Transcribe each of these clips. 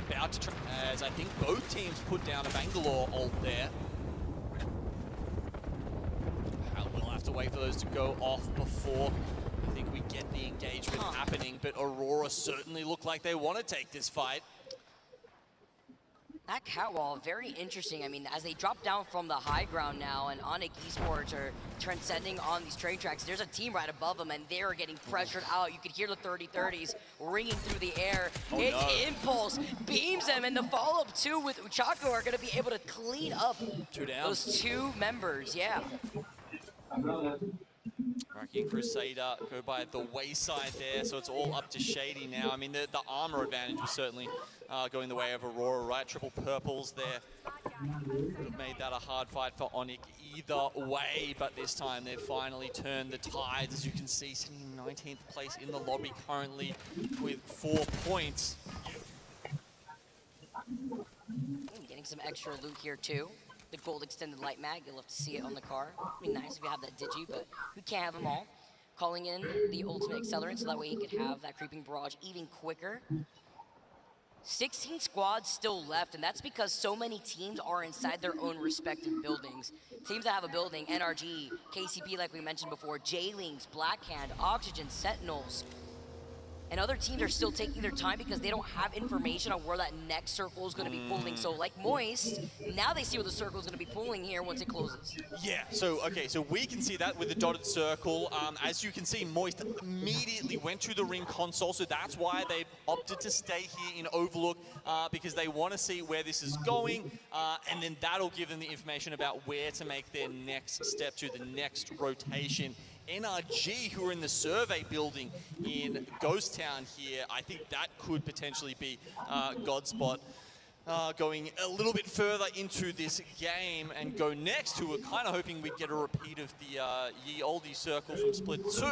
about to try, as I think both teams put down a Bangalore ult there. We'll have to wait for those to go off before I think we get the engagement happening, but Aurora certainly look like they want to take this fight. That catwall, very interesting. I mean, as they drop down from the high ground now and Onyx Esports are transcending on these train tracks, there's a team right above them and they're getting pressured out. You could hear the 30-30s ringing through the air. Impulse beams them, and the follow-up too with Uchako are going to be able to clean up those two members, yeah. Rocky and Crusader go by the wayside there, so it's all up to Shady now. I mean, the armor advantage was certainly going the way of Aurora, right? Triple purples there. Made that a hard fight for Onyx either way, but this time they've finally turned the tides. As you can see, sitting in 19th place in the lobby currently with 4 points. Getting some extra loot here too. The gold extended light mag, you'll have to see it on the car. It'd be nice if you have that digi, but we can't have them all. Calling in the ultimate accelerant so that way you could have that creeping barrage even quicker. 16 squads still left, and that's because so many teams are inside their own respective buildings. Teams that have a building, NRG, KCP like we mentioned before, J-Links, Blackhand, Oxygen, Sentinels. And other teams are still taking their time because they don't have information on where that next circle is going to be pulling. So like Moist, now they see where the circle is going to be pulling here once it closes. Yeah, so okay, so we can see that with the dotted circle. As you can see, Moist immediately went to the ring console, so that's why they opted to stay here in Overlook, because they want to see where this is going, and then that'll give them the information about where to make their next step to the next rotation. NRG, who are in the survey building in Ghost Town here, I think that could potentially be Godspot going a little bit further into this game and go next, who were kind of hoping we'd get a repeat of the Ye Olde circle from Split 2.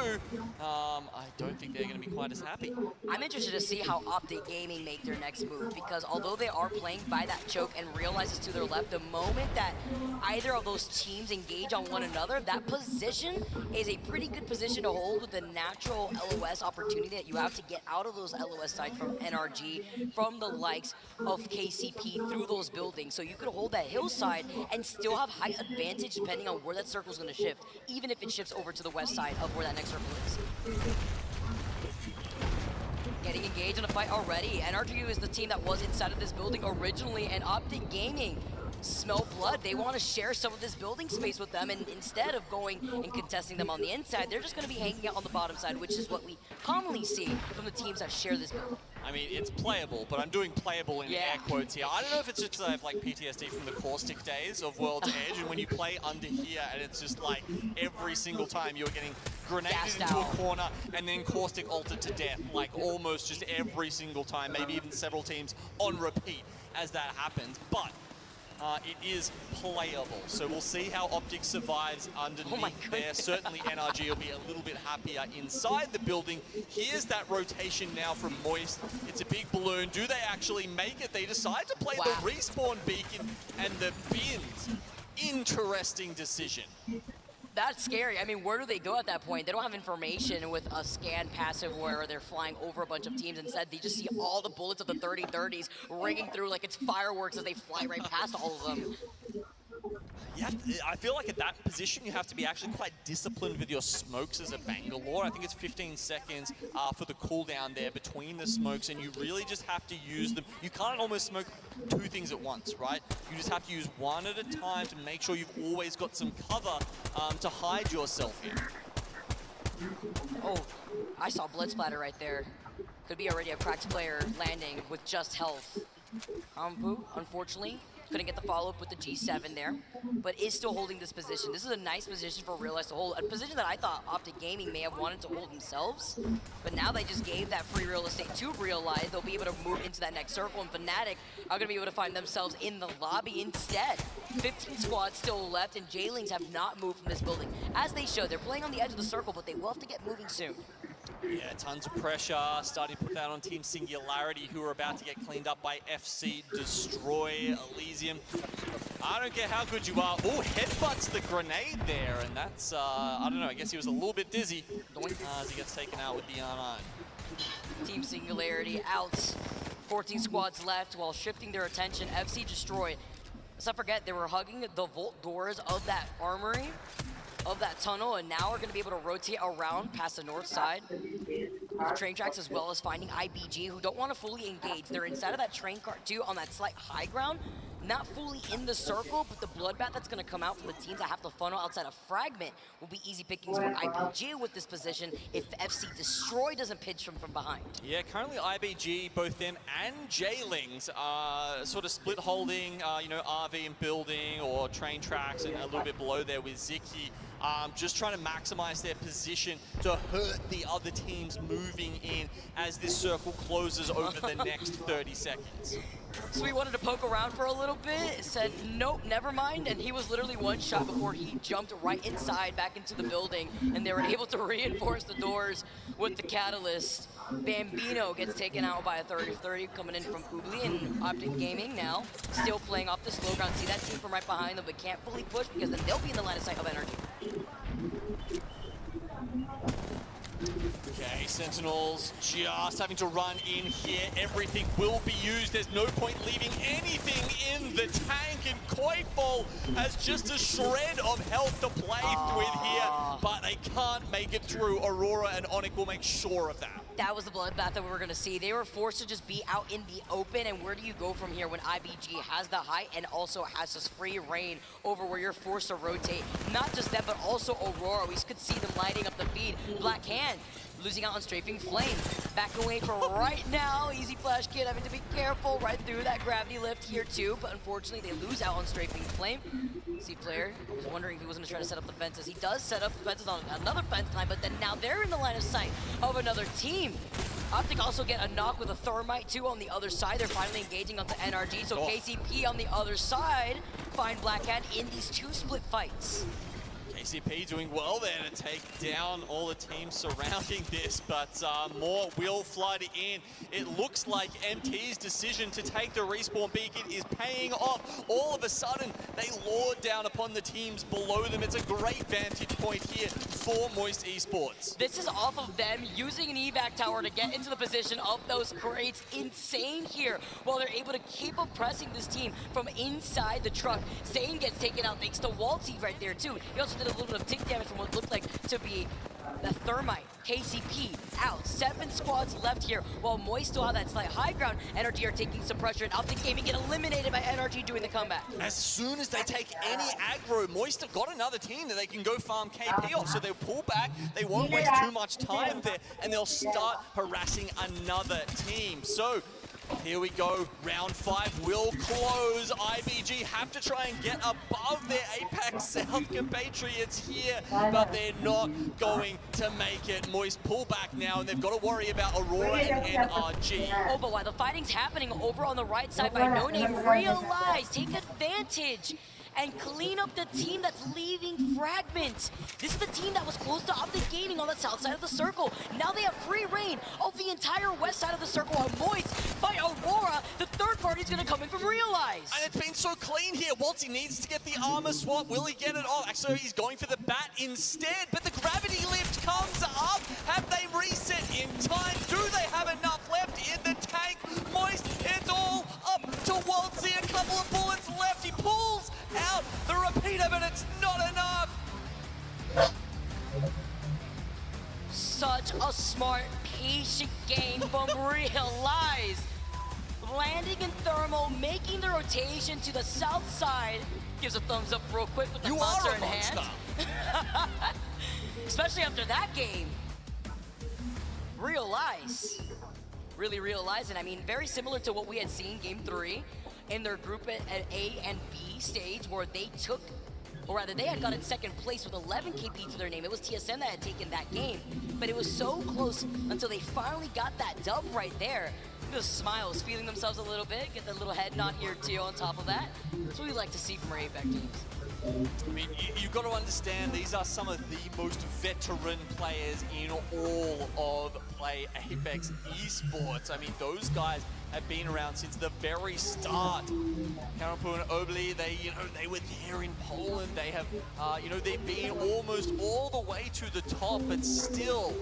I don't think they're going to be quite as happy. I'm interested to see how Optic Gaming make their next move, because although they are playing by that choke and realizes to their left, the moment that either of those teams engage on one another, that position is a pretty good position to hold with the natural LOS opportunity that you have to get out of those LOS sides from NRG, from the likes of KCP through those buildings. So you could hold that hillside and still have high advantage depending on where that circle is going to shift, even if it shifts over to the west side of where that next circle is. Getting engaged in a fight already. NRG is the team that was inside of this building originally, and Optic Gaming smell blood. They want to share some of this building space with them, and instead of going and contesting them on the inside, they're just going to be hanging out on the bottom side, which is what we commonly see from the teams that share this building. I mean, it's playable, but I'm doing playable in air quotes here. I don't know if it's just I have like PTSD from the Caustic days of World's Edge, and when you play under here, and it's just like every single time you're getting grenaded into a corner and then Caustic altered to death, like almost just every single time, maybe even several teams on repeat as that happens. But it is playable, so we'll see how Optic survives underneath there. Certainly NRG will be a little bit happier inside the building. Here's that rotation now from Moist. It's a big balloon. Do they actually make it? They decide to play the respawn beacon and the bins. Interesting decision. That's scary. I mean, where do they go at that point? They don't have information with a scan passive where they're flying over a bunch of teams. Instead, they just see all the bullets of the 30-30s ringing through like it's fireworks as they fly right past all of them. Yeah, I feel like at that position you have to be actually quite disciplined with your smokes as a Bangalore. I think it's 15 seconds for the cooldown there between the smokes, and you really just have to use them. You can't almost smoke two things at once, right? You just have to use one at a time to make sure you've always got some cover to hide yourself in. Oh, I saw blood splatter right there. Could be already a cracked player landing with just health. Unfortunately, couldn't get the follow-up with the G7 there, but is still holding this position. This is a nice position for Realize to hold, a position that I thought Optic Gaming may have wanted to hold themselves, but now they just gave that free real estate to Realize. They'll be able to move into that next circle, and Fnatic are going to be able to find themselves in the lobby instead. 15 squads still left, and J-Links have not moved from this building, as they should. They're playing on the edge of the circle, but they will have to get moving soon. Yeah, tons of pressure. Starting to put that on Team Singularity, who are about to get cleaned up by FC Destroy Elysium. I don't care how good you are. Oh, headbutts the grenade there, and that's, I don't know, I guess he was a little bit dizzy as he gets taken out with the R9. Team Singularity out 14 squads left while shifting their attention. FC Destroy. Let's not forget, they were hugging the vault doors of that armory, of that tunnel, and now we're going to be able to rotate around past the north side with train tracks, as well as finding IBG, who don't want to fully engage. They're inside of that train cart too, on that slight high ground, not fully in the circle, but the bloodbath that's going to come out from the teams that have to funnel outside of Fragment will be easy pickings for IBG with this position if FC Destroy doesn't pitch from behind. Yeah, currently IBG, both them and J-Lings are sort of split holding, you know, RV and building or train tracks, and a little bit below there with Ziki. Just trying to maximize their position to hurt the other teams moving in as this circle closes over the next 30 seconds. So he wanted to poke around for a little bit, said nope, never mind, and he was literally one shot before he jumped right inside back into the building, and they were able to reinforce the doors with the catalyst. Bambino gets taken out by a 30-30 coming in from Ubli, and Optic Gaming now still playing off the slow ground. See that team from right behind them, but can't fully push because then they'll be in the line of sight of energy. Okay, Sentinels just having to run in here. Everything will be used. There's no point leaving anything in the tank, and Koifol has just a shred of health to play with here, but they can't make it through. Aurora and Onyx will make sure of that. That was the bloodbath that we were going to see. They were forced to just be out in the open, and where do you go from here when IBG has the height and also has this free reign over where you're forced to rotate? Not just them, but also Aurora. We could see them lighting up the feed. Black Hand losing out on Strafing Flame. Back away for right now. Easy Flash Kid having to be careful right through that gravity lift here too, but unfortunately they lose out on Strafing Flame. See player, I was wondering if he was going to try to set up the fences. He does set up the fences on another fence line, but then now they're in the line of sight of another team. Optic also get a knock with a Thermite too on the other side. They're finally engaging onto NRG, so KCP on the other side find Black Hand in these two split fights. KCP doing well there to take down all the teams surrounding this, but more will flood in. It looks like MT's decision to take the respawn beacon is paying off. All of a sudden, they lord down upon the teams below them. It's a great vantage point here for Moist Esports. This is off of them using an evac tower to get into the position of those crates. Insane here, while they're able to keep oppressing this team from inside the truck. Zane gets taken out thanks to Waltzy right there too. He also did a little bit of tick damage from what looked like to be the Thermite. KCP out. 7 squads left here, while Moist still have that slight high ground. NRG are taking some pressure, and Optic Gaming get eliminated by NRG doing the comeback. As soon as they take any aggro, Moist have got another team that they can go farm KP off, so they'll pull back, they won't waste too much time there, and they'll start harassing another team. So here we go, round 5 will close. IBG have to try and get above their Apex South compatriots here, but they're not going to make it. Moist pull back now, and they've got to worry about Aurora and NRG. Oh, but while the fighting's happening over on the right side by No Name, realize, take advantage, and clean up the team that's leaving Fragment. This is the team that was close to Optic Gaming on the south side of the circle. Now they have free reign of the entire west side of the circle on Moist. By Aurora, the third party's gonna come in from Realize. And it's been so clean here. Waltzy needs to get the armor swap. Will he get it off? Actually, he's going for the bat instead, but the gravity lift comes up. Have they reset in time? Do they have enough left in the tank? Moist, it's all up to Waltzy. A couple of bullets left. He pulls out the repeater, but it's not enough. Such a smart, patient game from Realize. Landing in thermal, making the rotation to the south side. Gives a thumbs up real quick with the monster in hand. Especially after that game. Realize. Really Realize, and I mean, very similar to what we had seen game 3 in their group at A and B stage, where they took, or rather they had gotten second place with 11 KP to their name. It was TSM that had taken that game, but it was so close until they finally got that dub right there. The smiles, feeling themselves a little bit, get that little head nod here too on top of that. That's what we like to see from our APAC teams. I mean, you've got to understand, these are some of the most veteran players in all of Play Apex Esports. I mean, those guys have been around since the very start. Karapu and Obli, they were there in Poland. They have, they've been almost all the way to the top, but still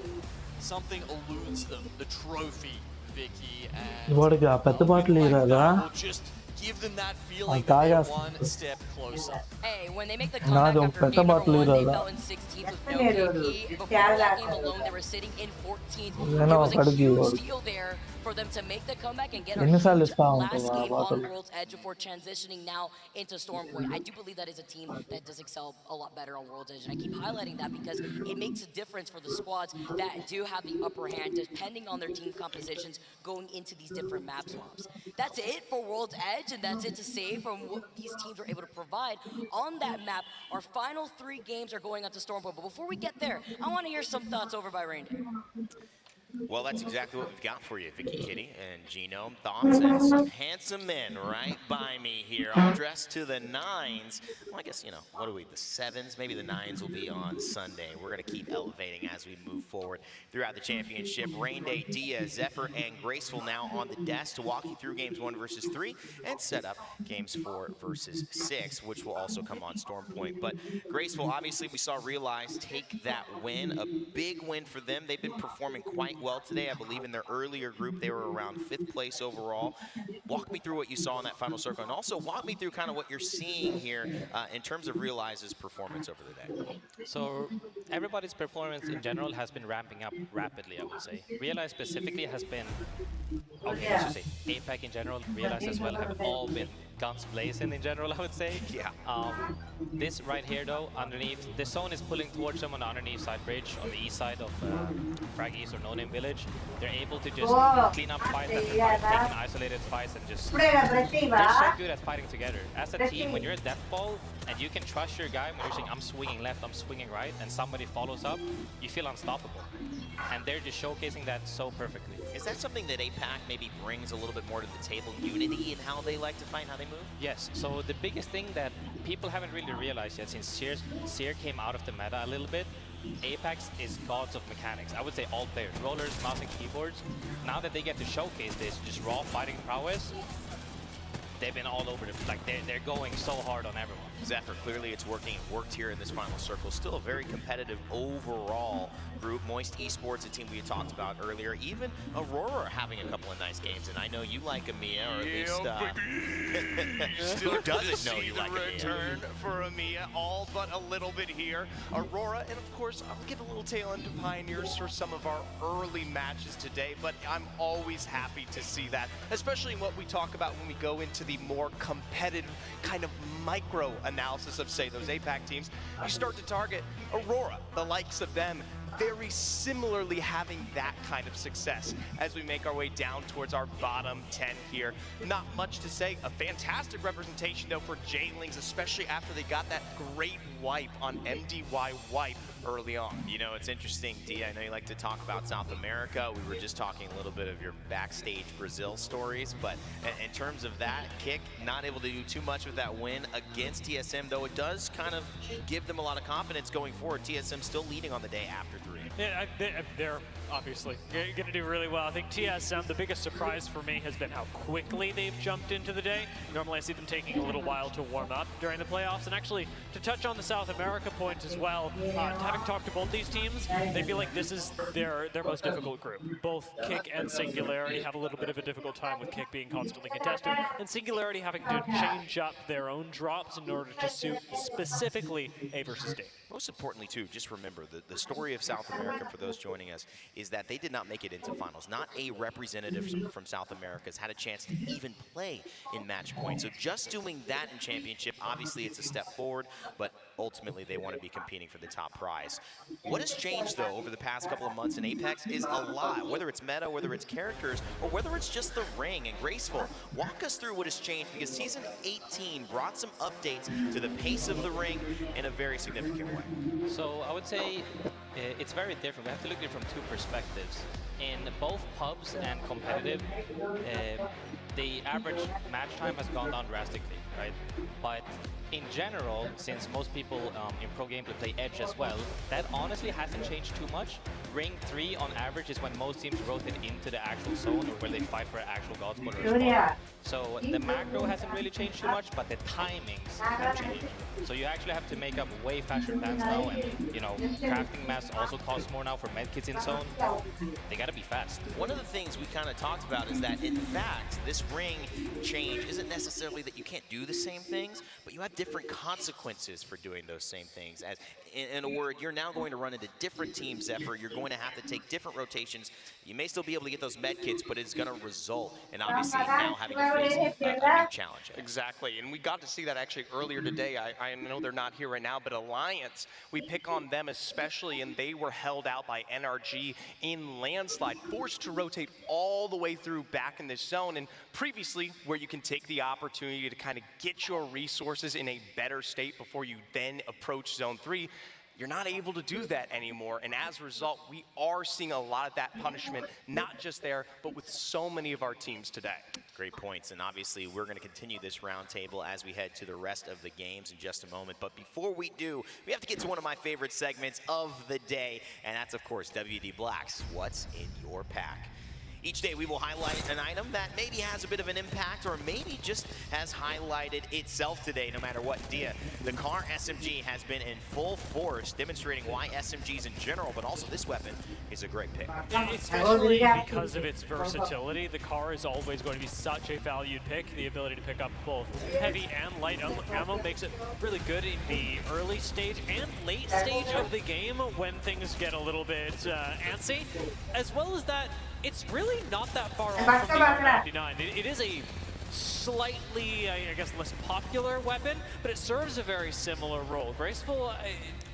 something eludes them, the trophy. Vicky, and వాడికి ఆ పెద్ద bottle ఇరాదా will just give them that feeling that they're one step closer. Hey, when they make the comeback after game number 1, they fell in 16th with no KP. Before that game alone, they were sitting in 14th. It was a huge deal there for them to make the comeback and get a huge last game on World's Edge before transitioning now into Stormpoint. I do believe that is a team that does excel a lot better on World's Edge, and I keep highlighting that because it makes a difference for the squads that do have the upper hand depending on their team compositions going into these different map swaps. That's it for World's Edge, and that's it to say from what these teams were able to provide on that map. Our final 3 games are going on to Stormpoint, but before we get there, I want to hear some thoughts over by Rainday. Well, that's exactly what we've got for you, Vicky Kitty and Genome. Thoughts and some handsome men right by me here, all dressed to the 9s. Well, I guess, you know, what are we, the 7s? Maybe the 9s will be on Sunday. We're going to keep elevating as we move forward throughout the championship. Rainday, Dia, Zephyr, and Graceful now on the desk to walk you through games 1 versus 3 and set up games 4 versus 6, which will also come on Stormpoint. But Graceful, obviously, we saw Realize take that win, a big win for them. They've been performing quite well today. I believe in their earlier group, they were around 5th place overall. Walk me through what you saw in that final circle, and also walk me through kind of what you're seeing here in terms of Realize's performance over the day. So everybody's performance in general has been ramping up rapidly, I would say. Realize specifically has been, okay, let's just say APAC in general, Realize as well, have all been guns blazing in general, I would say. Yeah. This right here though, underneath, the zone is pulling towards them on the underneath side bridge, on the east side of Frag East or No Name Village. They're able to just clean up fights after fights, taking isolated fights, and just, they're so good at fighting together. As a team, when you're a death ball, and you can trust your guy when you're saying, I'm swinging left, I'm swinging right, and somebody follows up, you feel unstoppable. And they're just showcasing that so perfectly. Is that something that APAC maybe brings a little bit more to the table, unity in how they like to fight, how they move? Yes, so the biggest thing that people haven't really realized yet since Seer came out of the meta a little bit, Apex is gods of mechanics. I would say all players, rollers, mouse and keyboards. Now that they get to showcase this, just raw fighting prowess, they've been all over the, like they're going so hard on everyone. Zephyr, clearly it's working. It worked here in this final circle. Still a very competitive overall group. Moist Esports, a team we had talked about earlier. Even Aurora having a couple of nice games. And I know you like Amiya, or at least who doesn't know you like Amiya? Return for Amiya, all but a little bit here. Aurora, and of course, I'll give a little tail end to Pioneers for some of our early matches today, but I'm always happy to see that, especially in what we talk about when we go into the more competitive kind of micro analysis of, say, those APAC teams. You start to target Aurora, the likes of them, very similarly having that kind of success as we make our way down towards our bottom 10 here. Not much to say. A fantastic representation, though, for J-Lings, especially after they got that great wipe on MDY wipe early on. You know, it's interesting, Dia, I know you like to talk about South America. We were just talking a little bit of your backstage Brazil stories, but in terms of that, Kick not able to do too much with that win against TSM, though it does kind of give them a lot of confidence going forward. TSM still leading on the day after 3. Yeah, they're obviously going to do really well. I think TSM, the biggest surprise for me has been how quickly they've jumped into the day. Normally I see them taking a little while to warm up during the playoffs. And actually, to touch on the South America point as well, having talked to both these teams, they feel like this is their most difficult group. Both Kick and Singularity have a little bit of a difficult time, with Kick being constantly contested, and Singularity having to change up their own drops in order to suit specifically A versus D. Most importantly, too, just remember the story of South America, for those joining us, is that they did not make it into finals. Not a representative from South America has had a chance to even play in match point. So just doing that in championship, obviously it's a step forward, but ultimately they want to be competing for the top prize. What has changed, though, over the past couple of months in Apex is a lot, whether it's meta, whether it's characters, or whether it's just the ring. And Graceful, walk us through what has changed, because Season 18 brought some updates to the pace of the ring in a very significant way. So I would say it's very different. We have to look at it from 2 perspectives. In both pubs and competitive, the average match time has gone down drastically, right? But in general, since most people in pro gameplay play Edge as well, that honestly hasn't changed too much. Ring 3 on average is when most teams rotate into the actual zone or where they fight for an actual god spot or a spot. So the macro hasn't really changed too much, but the timings have changed. So you actually have to make up way faster plans now, and you know, crafting mass also costs more now for medkits in zone. They gotta be fast. One of the things we kind of talked about is that, in fact, this ring change isn't necessarily that you can't do the same things, but you have different consequences for doing those same things. As, in a word, you're now going to run into different team Zephyr. You're going to have to take different rotations. You may still be able to get those medkits, but it's going to result in obviously now having to face a new challenge. Exactly, and we got to see that actually earlier today. I know they're not here right now, but Alliance, we pick on them especially, and they were held out by NRG in landslide, forced to rotate all the way through back in this zone. And previously, where you can take the opportunity to kind of get your resources in a better state before you then approach zone 3, you're not able to do that anymore, and as a result, we are seeing a lot of that punishment, not just there, but with so many of our teams today. Great points, and obviously we're going to continue this roundtable as we head to the rest of the games in just a moment. But before we do, we have to get to one of my favorite segments of the day, and that's, of course, WD Black's What's in Your Pack. Each day we will highlight an item that maybe has a bit of an impact or maybe just has highlighted itself today, no matter what. Dia, the car SMG has been in full force, demonstrating why SMGs in general, but also this weapon, is a great pick. Especially because of its versatility, the car is always going to be such a valued pick. The ability to pick up both heavy and light ammo makes it really good in the early stage and late stage of the game when things get a little bit antsy, as well as that it's really not that far off from the R99. It is a slightly, I guess, less popular weapon, but it serves a very similar role. Graceful,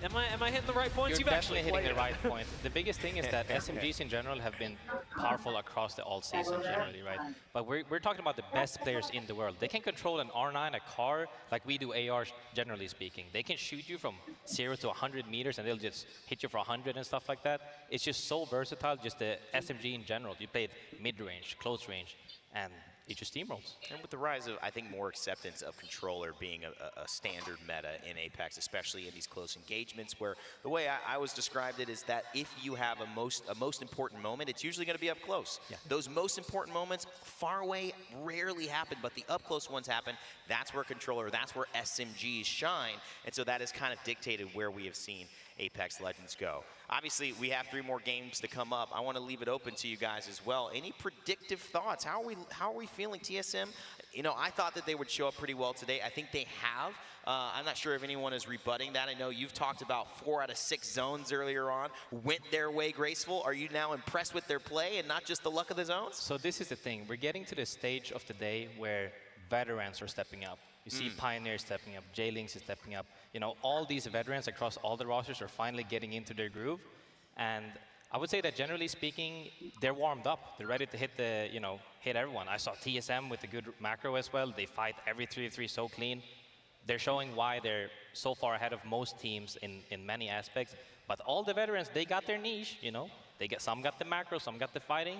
am I hitting the right points? You're definitely hitting the right point. The biggest thing is that SMGs in general have been powerful across the all season generally, right? But we're talking about the best players in the world. They can control an R9, a car, like we do ARs generally speaking. They can shoot you from 0 to 100 meters and they'll just hit you for 100 and stuff like that. It's just so versatile, just the SMG in general. You play it mid-range, close range, and it just steamrolls. And with the rise of, I think, more acceptance of controller being a standard meta in Apex, especially in these close engagements, where the way I always described it is that if you have a most important moment, it's usually going to be up close. Yeah. Those most important moments, far away, rarely happen, but the up close ones happen. That's where controller, that's where SMGs shine, and so that has kind of dictated where we have seen Apex Legends go. Obviously, we have 3 more games to come up. I want to leave it open to you guys as well. Any predictive thoughts? How are we feeling, TSM? You know, I thought that they would show up pretty well today. I think they have. I'm not sure if anyone is rebutting that. I know you've talked about 4 out of 6 zones earlier on went their way. Graceful, are you now impressed with their play and not just the luck of the zones? So this is the thing. We're getting to the stage of the day where veterans are stepping up. You see Pioneer stepping up, J-Links is stepping up. You know, all these veterans across all the rosters are finally getting into their groove. And I would say that generally speaking, they're warmed up. They're ready to hit the, you know, hit everyone. I saw TSM with a good macro as well. They fight every 3v3 so clean. They're showing why they're so far ahead of most teams in many aspects. But all the veterans, they got their niche, you know. Some got the macro, some got the fighting.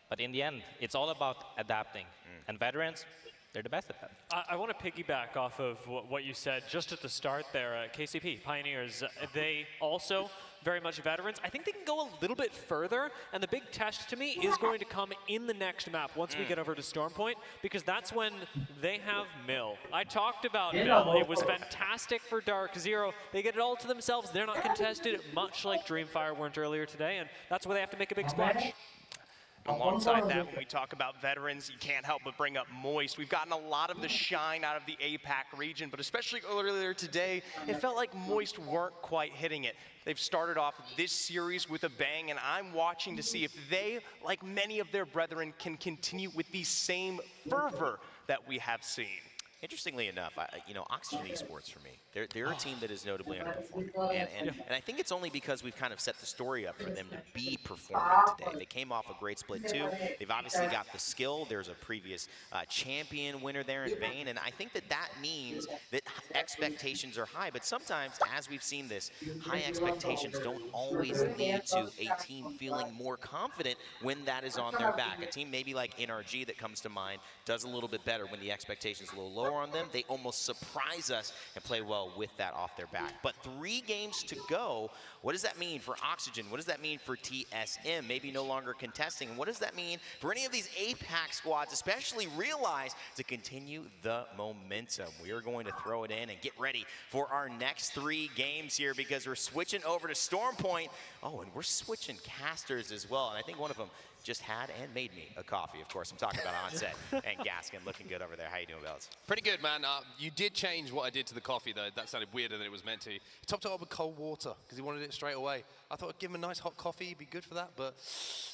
But in the end, it's all about adapting. And veterans, they're the best at that. I want to piggyback off of what you said just at the start there. KCP, Pioneers, they also very much veterans. I think they can go a little bit further, and the big test to me is going to come in the next map once we get over to Stormpoint, because that's when they have Mill. I talked about Mill. It was fantastic for Dark Zero. They get it all to themselves. They're not contested, much like Dreamfire weren't earlier today, and that's where they have to make a big splash. Alongside that, when we talk about veterans, you can't help but bring up Moist. We've gotten a lot of the shine out of the APAC region, but especially earlier today, it felt like Moist weren't quite hitting it. They've started off this series with a bang, and I'm watching to see if they, like many of their brethren, can continue with the same fervor that we have seen. Interestingly enough, you know, Oxygen Esports for me, they're a team that is notably underperforming. And I think it's only because we've kind of set the story up for them to be performing today. They came off a great split 2. They've obviously got the skill. There's a previous champion winner there in Vayne. And I think that means that expectations are high. But sometimes, as we've seen this, high expectations don't always lead to a team feeling more confident when that is on their back. A team maybe like NRG that comes to mind does a little bit better when the expectations are a little lower on them. They almost surprise us and play well with that off their back. But 3 games to go. What does that mean for Oxygen? What does that mean for TSM? Maybe no longer contesting. And what does that mean for any of these APAC squads, especially Realize, to continue the momentum? We are going to throw it in and get ready for our next 3 games here, because we're switching over to Storm Point. Oh, and we're switching casters as well. And I think one of them just had and made me a coffee. Of course, I'm talking about Onset and Gaskin, looking good over there. How you doing, Bells? Pretty good, man. You did change what I did to the coffee, though. That sounded weirder than it was meant to. He topped it up with cold water because he wanted it straight away. I thought I'd give him a nice hot coffee. He'd be good for that, but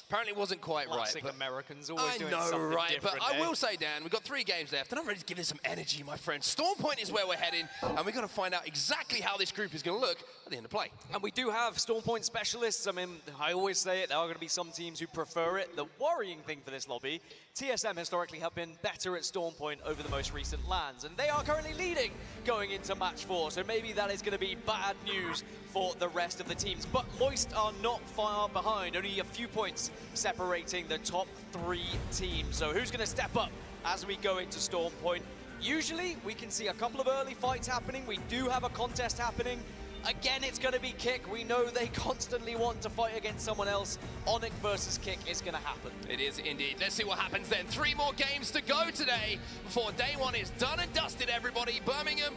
apparently it wasn't quite Classic right. Americans always doing I know, something right? different. But I will say, Dan, we've got 3 games left, and I'm ready to give this some energy, my friend. Storm Point is where we're heading, and we're going to find out exactly how this group is going to look at the end of play. And we do have Storm Point specialists. I mean, I always say it, there are going to be some teams who prefer it. The worrying thing for this lobby, TSM historically have been better at Storm Point over the most recent lands, and they are currently leading going into match 4, so maybe that is going to be bad news for the rest of the teams. But Moist are not far behind, only a few points separating the top 3 teams. So who's going to step up as we go into Storm Point? Usually we can see a couple of early fights happening. We do have a contest happening. Again, it's going to be Kick. We know they constantly want to fight against someone else. Onyx versus Kick is going to happen. It is indeed. Let's see what happens then. 3 more games to go today before day 1 is done and dusted, everybody. Birmingham,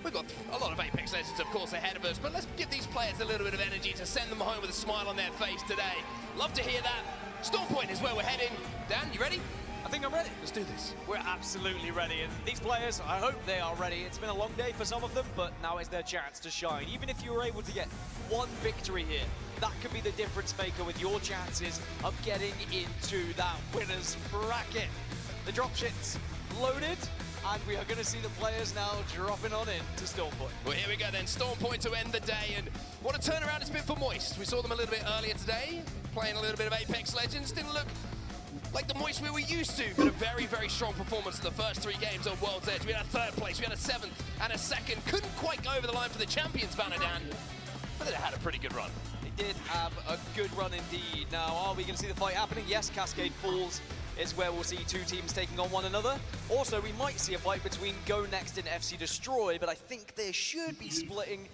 we've got a lot of Apex Legends, of course, ahead of us, but let's give these players a little bit of energy to send them home with a smile on their face today. Love to hear that. Storm Point is where we're heading. Dan, you ready? I think I'm ready. Let's do this. We're absolutely ready, and these players, I hope they are ready. It's been a long day for some of them, but now is their chance to shine. Even if you were able to get 1 victory here, that could be the difference maker with your chances of getting into that winner's bracket. The dropship's loaded, and we are going to see the players now dropping on in to Storm Point. Well, here we go then. Storm Point to end the day, and what a turnaround it's been for Moist. We saw them a little bit earlier today, playing a little bit of Apex Legends. Didn't look like the Moist we were used to, but a very, very strong performance in the first 3 games on World's Edge. We had a 3rd place, we had a 7th and a 2nd. Couldn't quite go over the line for the Champions banner, Dan, but they had a pretty good run. They did have a good run indeed. Now, are we going to see the fight happening? Yes, Cascade Falls is where we'll see 2 teams taking on one another. Also, we might see a fight between Go Next and FC Destroy, but I think they should be splitting.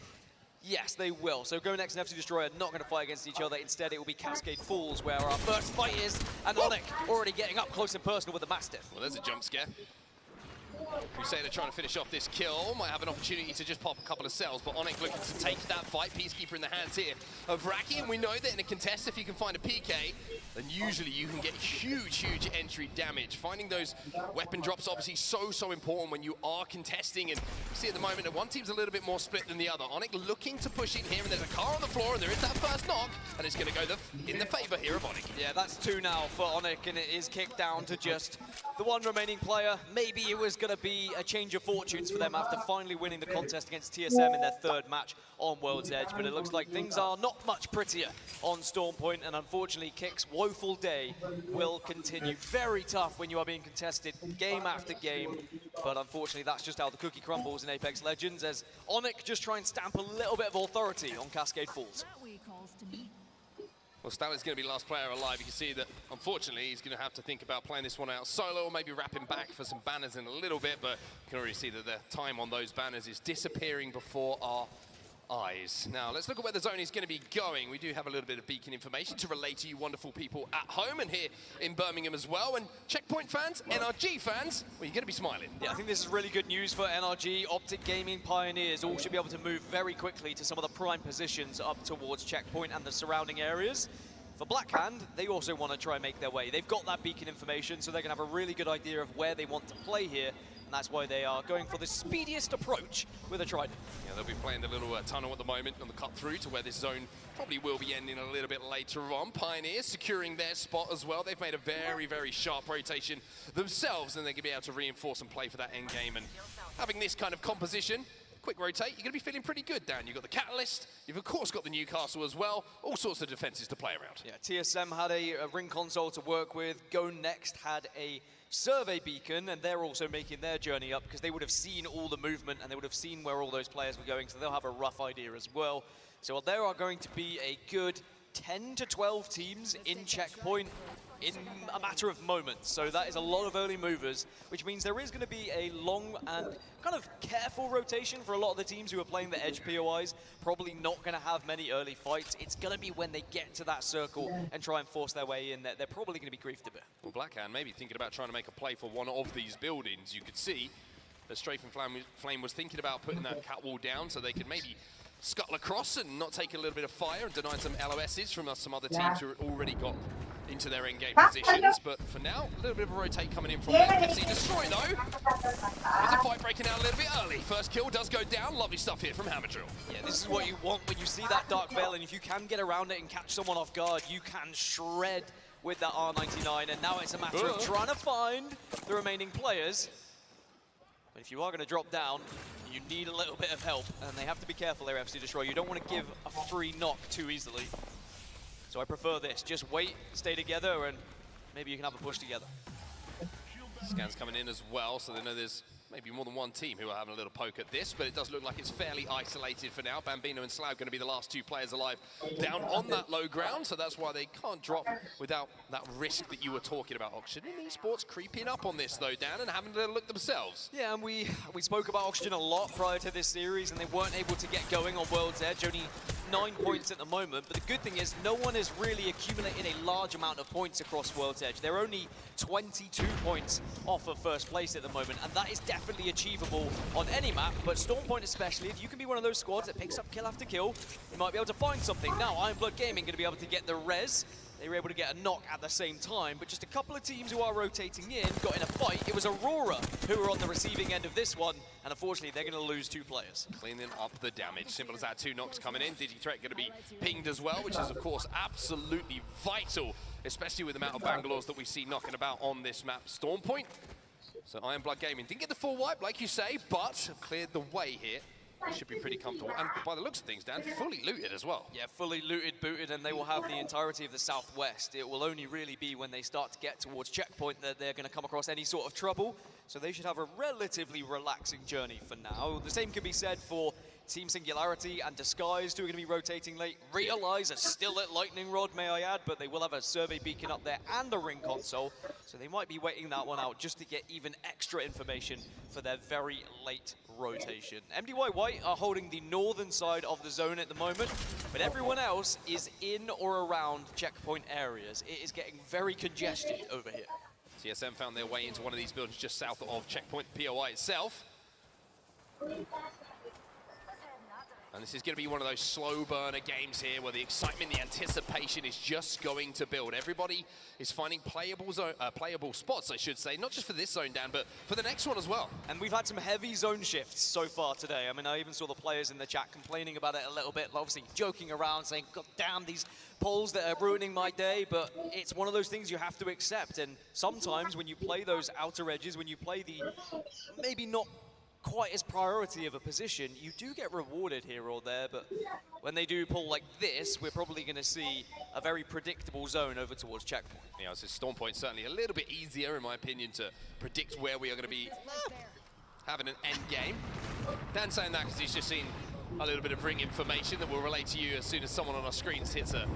Yes, they will. So Go Next and FC Destroy are not going to fight against each other. Instead, it will be Cascade Falls, where our first fight is, and Onyx already getting up close and personal with the Mastiff. Well, there's a jump scare. Crusader trying to finish off this kill, might have an opportunity to just pop a couple of cells, but Onyx looking to take that fight. Peacekeeper in the hands here of Raki, and we know that in a contest, if you can find a PK, then usually you can get huge, huge entry damage. Finding those weapon drops obviously so important when you are contesting, and you see at the moment that one team's a little bit more split than the other. Onyx looking to push in here, and there's a car on the floor, and there is that first knock, and it's going to go in the favor here of Onyx. Yeah, that's 2 now for Onyx, and it is kicked down to just the 1 remaining player. Maybe it was going to be a change of fortunes for them after finally winning the contest against TSM in their 3rd match on World's Edge, but it looks like things are not much prettier on Storm Point, and unfortunately Kick's woeful day will continue. Very tough when you are being contested game after game, but unfortunately that's just how the cookie crumbles in Apex Legends, as Onyx just try and stamp a little bit of authority on Cascade Falls. Well, Staller's going to be last player alive. You can see that, unfortunately, he's going to have to think about playing this one out solo, or maybe wrapping back for some banners in a little bit, but you can already see that the time on those banners is disappearing before our eyes. Now, let's look at where the zone is going to be going. We do have a little bit of beacon information to relay to you wonderful people at home and here in Birmingham as well. And Checkpoint fans, NRG fans, well, you're going to be smiling. Yeah, I think this is really good news for NRG. Optic Gaming Pioneers all should be able to move very quickly to some of the prime positions up towards Checkpoint and the surrounding areas. For Blackhand, they also want to try and make their way. They've got that beacon information, so they're going to have a really good idea of where they want to play here. And that's why they are going for the speediest approach with a trident. Yeah, they'll be playing the little tunnel at the moment on the cut through to where this zone probably will be ending a little bit later on. Pioneers securing their spot as well. They've made a very, very sharp rotation themselves, and they're going to be able to reinforce and play for that end game. And having this kind of composition, quick rotate, you're going to be feeling pretty good, Dan. You've got the Catalyst, you've of course got the Newcastle as well, all sorts of defenses to play around. Yeah, TSM had a ring console to work with. Go Next had a survey beacon, and they're also making their journey up because they would have seen all the movement and they would have seen where all those players were going, so they'll have a rough idea as well. So there are going to be a good 10 to 12 teams in checkpoint in a matter of moments. So that is a lot of early movers, which means there is going to be a long and kind of careful rotation for a lot of the teams who are playing the edge POIs. Probably not going to have many early fights. It's going to be when they get to that circle and try and force their way in that they're probably going to be griefed a bit. Well, Blackhand maybe thinking about trying to make a play for one of these buildings. You could see that Strafing Flame was thinking about putting that cat wall down so they could maybe scuttle across and not take a little bit of fire and deny some LOSs from some other teams who already got into their in-game positions. But for now, a little bit of a rotate coming in from them. FC Destroy though. There's a fight breaking out a little bit early. First kill does go down. Lovely stuff here from Hammer Drill. Yeah, this is what you want when you see that Dark Veil, and if you can get around it and catch someone off guard, you can shred with that R99, and now it's a matter of trying to find the remaining players. But if you are going to drop down, you need a little bit of help, and they have to be careful there, FC Destroy. You don't want to give a free knock too easily. So I prefer this. Just wait, stay together, and maybe you can have a push together. Scans coming in as well, so they know there's maybe more than one team who are having a little poke at this, but it does look like it's fairly isolated for now. Bambino and Slough going to be the last two players alive down on that low ground, so that's why they can't drop without that risk that you were talking about. Oxygen and Esports creeping up on this though, Dan, and having a look themselves. Yeah, and we spoke about Oxygen a lot prior to this series, and they weren't able to get going on World's Edge. Only 9 points at the moment, but the good thing is no one is really accumulating a large amount of points across World's Edge. They're only 22 points off of first place at the moment, and that is definitely achievable on any map, but Stormpoint especially, if you can be one of those squads that picks up kill after kill, you might be able to find something. Now, Iron Blood Gaming going to be able to get the res. They were able to get a knock at the same time, but just a couple of teams who are rotating in got in a fight. It was Aurora who were on the receiving end of this one, and unfortunately they're going to lose 2 players. Cleaning up the damage. Simple as that. 2 knocks coming in. DigiThreat going to be pinged as well, which is of course absolutely vital, especially with the amount of Bangalores that we see knocking about on this map. Stormpoint. So Iron Blood Gaming didn't get the full wipe, like you say, but cleared the way here. Should be pretty comfortable, and by the looks of things, Dan, fully looted as well. Yeah, fully looted, booted, and they will have the entirety of the Southwest. It will only really be when they start to get towards checkpoint that they're going to come across any sort of trouble, so they should have a relatively relaxing journey for now. The same can be said for Team Singularity and Disguised, who are going to be rotating late. Realize are still at Lightning Rod, may I add, but they will have a survey beacon up there and a ring console, so they might be waiting that one out just to get even extra information for their very late rotation. MDY White are holding the northern side of the zone at the moment, but everyone else is in or around checkpoint areas. It is getting very congested over here. TSM found their way into one of these buildings just south of checkpoint POI itself. And this is going to be one of those slow burner games here where the excitement, the anticipation is just going to build. Everybody is finding playable spots, I should say, not just for this zone, Dan, but for the next one as well. And we've had some heavy zone shifts so far today. I mean, I even saw the players in the chat complaining about it a little bit, obviously joking around, saying, God damn, these polls that are ruining my day, but it's one of those things you have to accept. And sometimes when you play those outer edges, when you play the maybe not quite as priority of a position, you do get rewarded here or there, but when they do pull like this, we're probably going to see a very predictable zone over towards checkpoint. Yeah, so Stormpoint certainly a little bit easier, in my opinion, to predict where we are going to be having an end game. Dan saying that because he's just seen a little bit of ring information that will relate to you as soon as someone on our screens hits a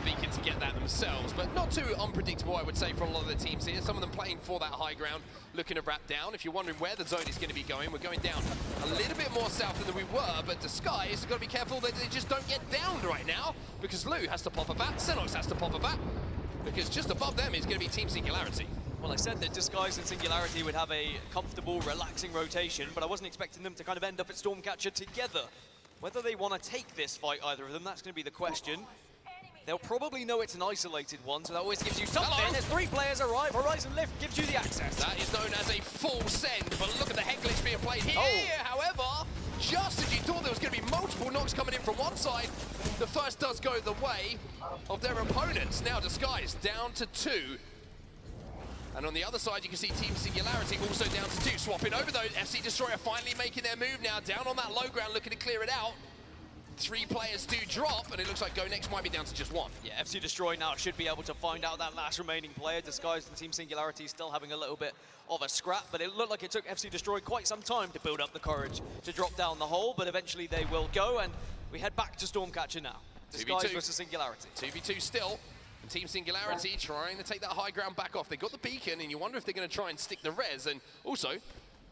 beacon to get that themselves, but not too unpredictable, I would say, for a lot of the teams here. Some of them playing for that high ground, looking to wrap down. If you're wondering where the zone is going to be going, we're going down a little bit more south than we were, but Disguise has got to be careful that they just don't get downed right now, because Lou has to pop a bat, Xenox has to pop a bat, because just above them is going to be Team Singularity. Well, I said that Disguise and Singularity would have a comfortable, relaxing rotation, but I wasn't expecting them to kind of end up at Stormcatcher together. Whether they want to take this fight, either of them, that's going to be the question. They'll probably know it's an isolated one, so that always gives you something. Hello. As 3 players arrive, Horizon Lift gives you the access. That is known as a full send, but look at the hex side here. However, just as you thought there was going to be multiple knocks coming in from one side, the first does go the way of their opponents. Now Disguise down to 2. And on the other side, you can see Team Singularity also down to 2. Swapping over though, FC Destroyer finally making their move now. Down on that low ground, looking to clear it out. 3 players do drop, and it looks like Go Next might be down to just 1. Yeah, FC Destroy now should be able to find out that last remaining player. Disguised and Team Singularity still having a little bit of a scrap, but it looked like it took FC Destroy quite some time to build up the courage to drop down the hole, but eventually they will go, and we head back to Stormcatcher now. Disguised versus Singularity. 2v2 still. And Team Singularity trying to take that high ground back off. They got the beacon, and you wonder if they're going to try and stick the res, and also, you're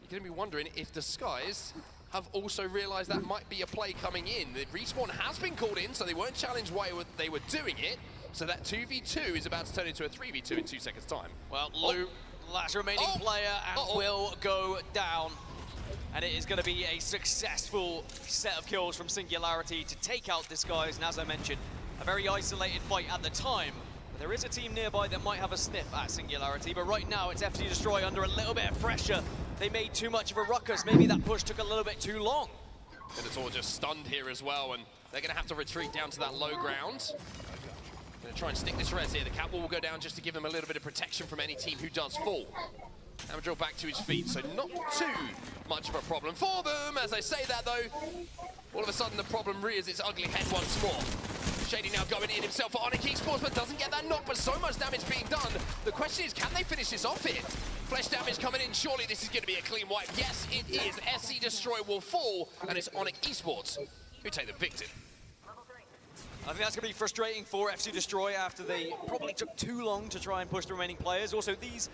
going to be wondering if Disguise have also realized that might be a play coming in. The respawn has been called in, so they weren't challenged why they were doing it. So that 2v2 is about to turn into a 3v2 in 2 seconds' time. Well, Lou, last remaining player, and will go down. And it is going to be a successful set of kills from Singularity to take out Disguise. And as I mentioned, a very isolated fight at the time. But there is a team nearby that might have a sniff at Singularity, but right now it's FC Destroy under a little bit of pressure. They made too much of a ruckus. Maybe that push took a little bit too long. And it's all just stunned here as well, and they're going to have to retreat down to that low ground. Going to try and stick this res here. The catwall will go down just to give him a little bit of protection from any team who does fall. Amadrill back to his feet, so not too much of a problem for them. As I say that though, all of a sudden the problem rears its ugly head once more. Shady now going in himself for Onyx Esports, but doesn't get that knock, but so much damage being done. The question is, can they finish this off here? Flesh damage coming in, surely this is going to be a clean wipe. Yes, it is. SC Destroy will fall, and it's Onyx Esports who take the victim. I think that's going to be frustrating for FC Destroy after they probably took too long to try and push the remaining players. Also, these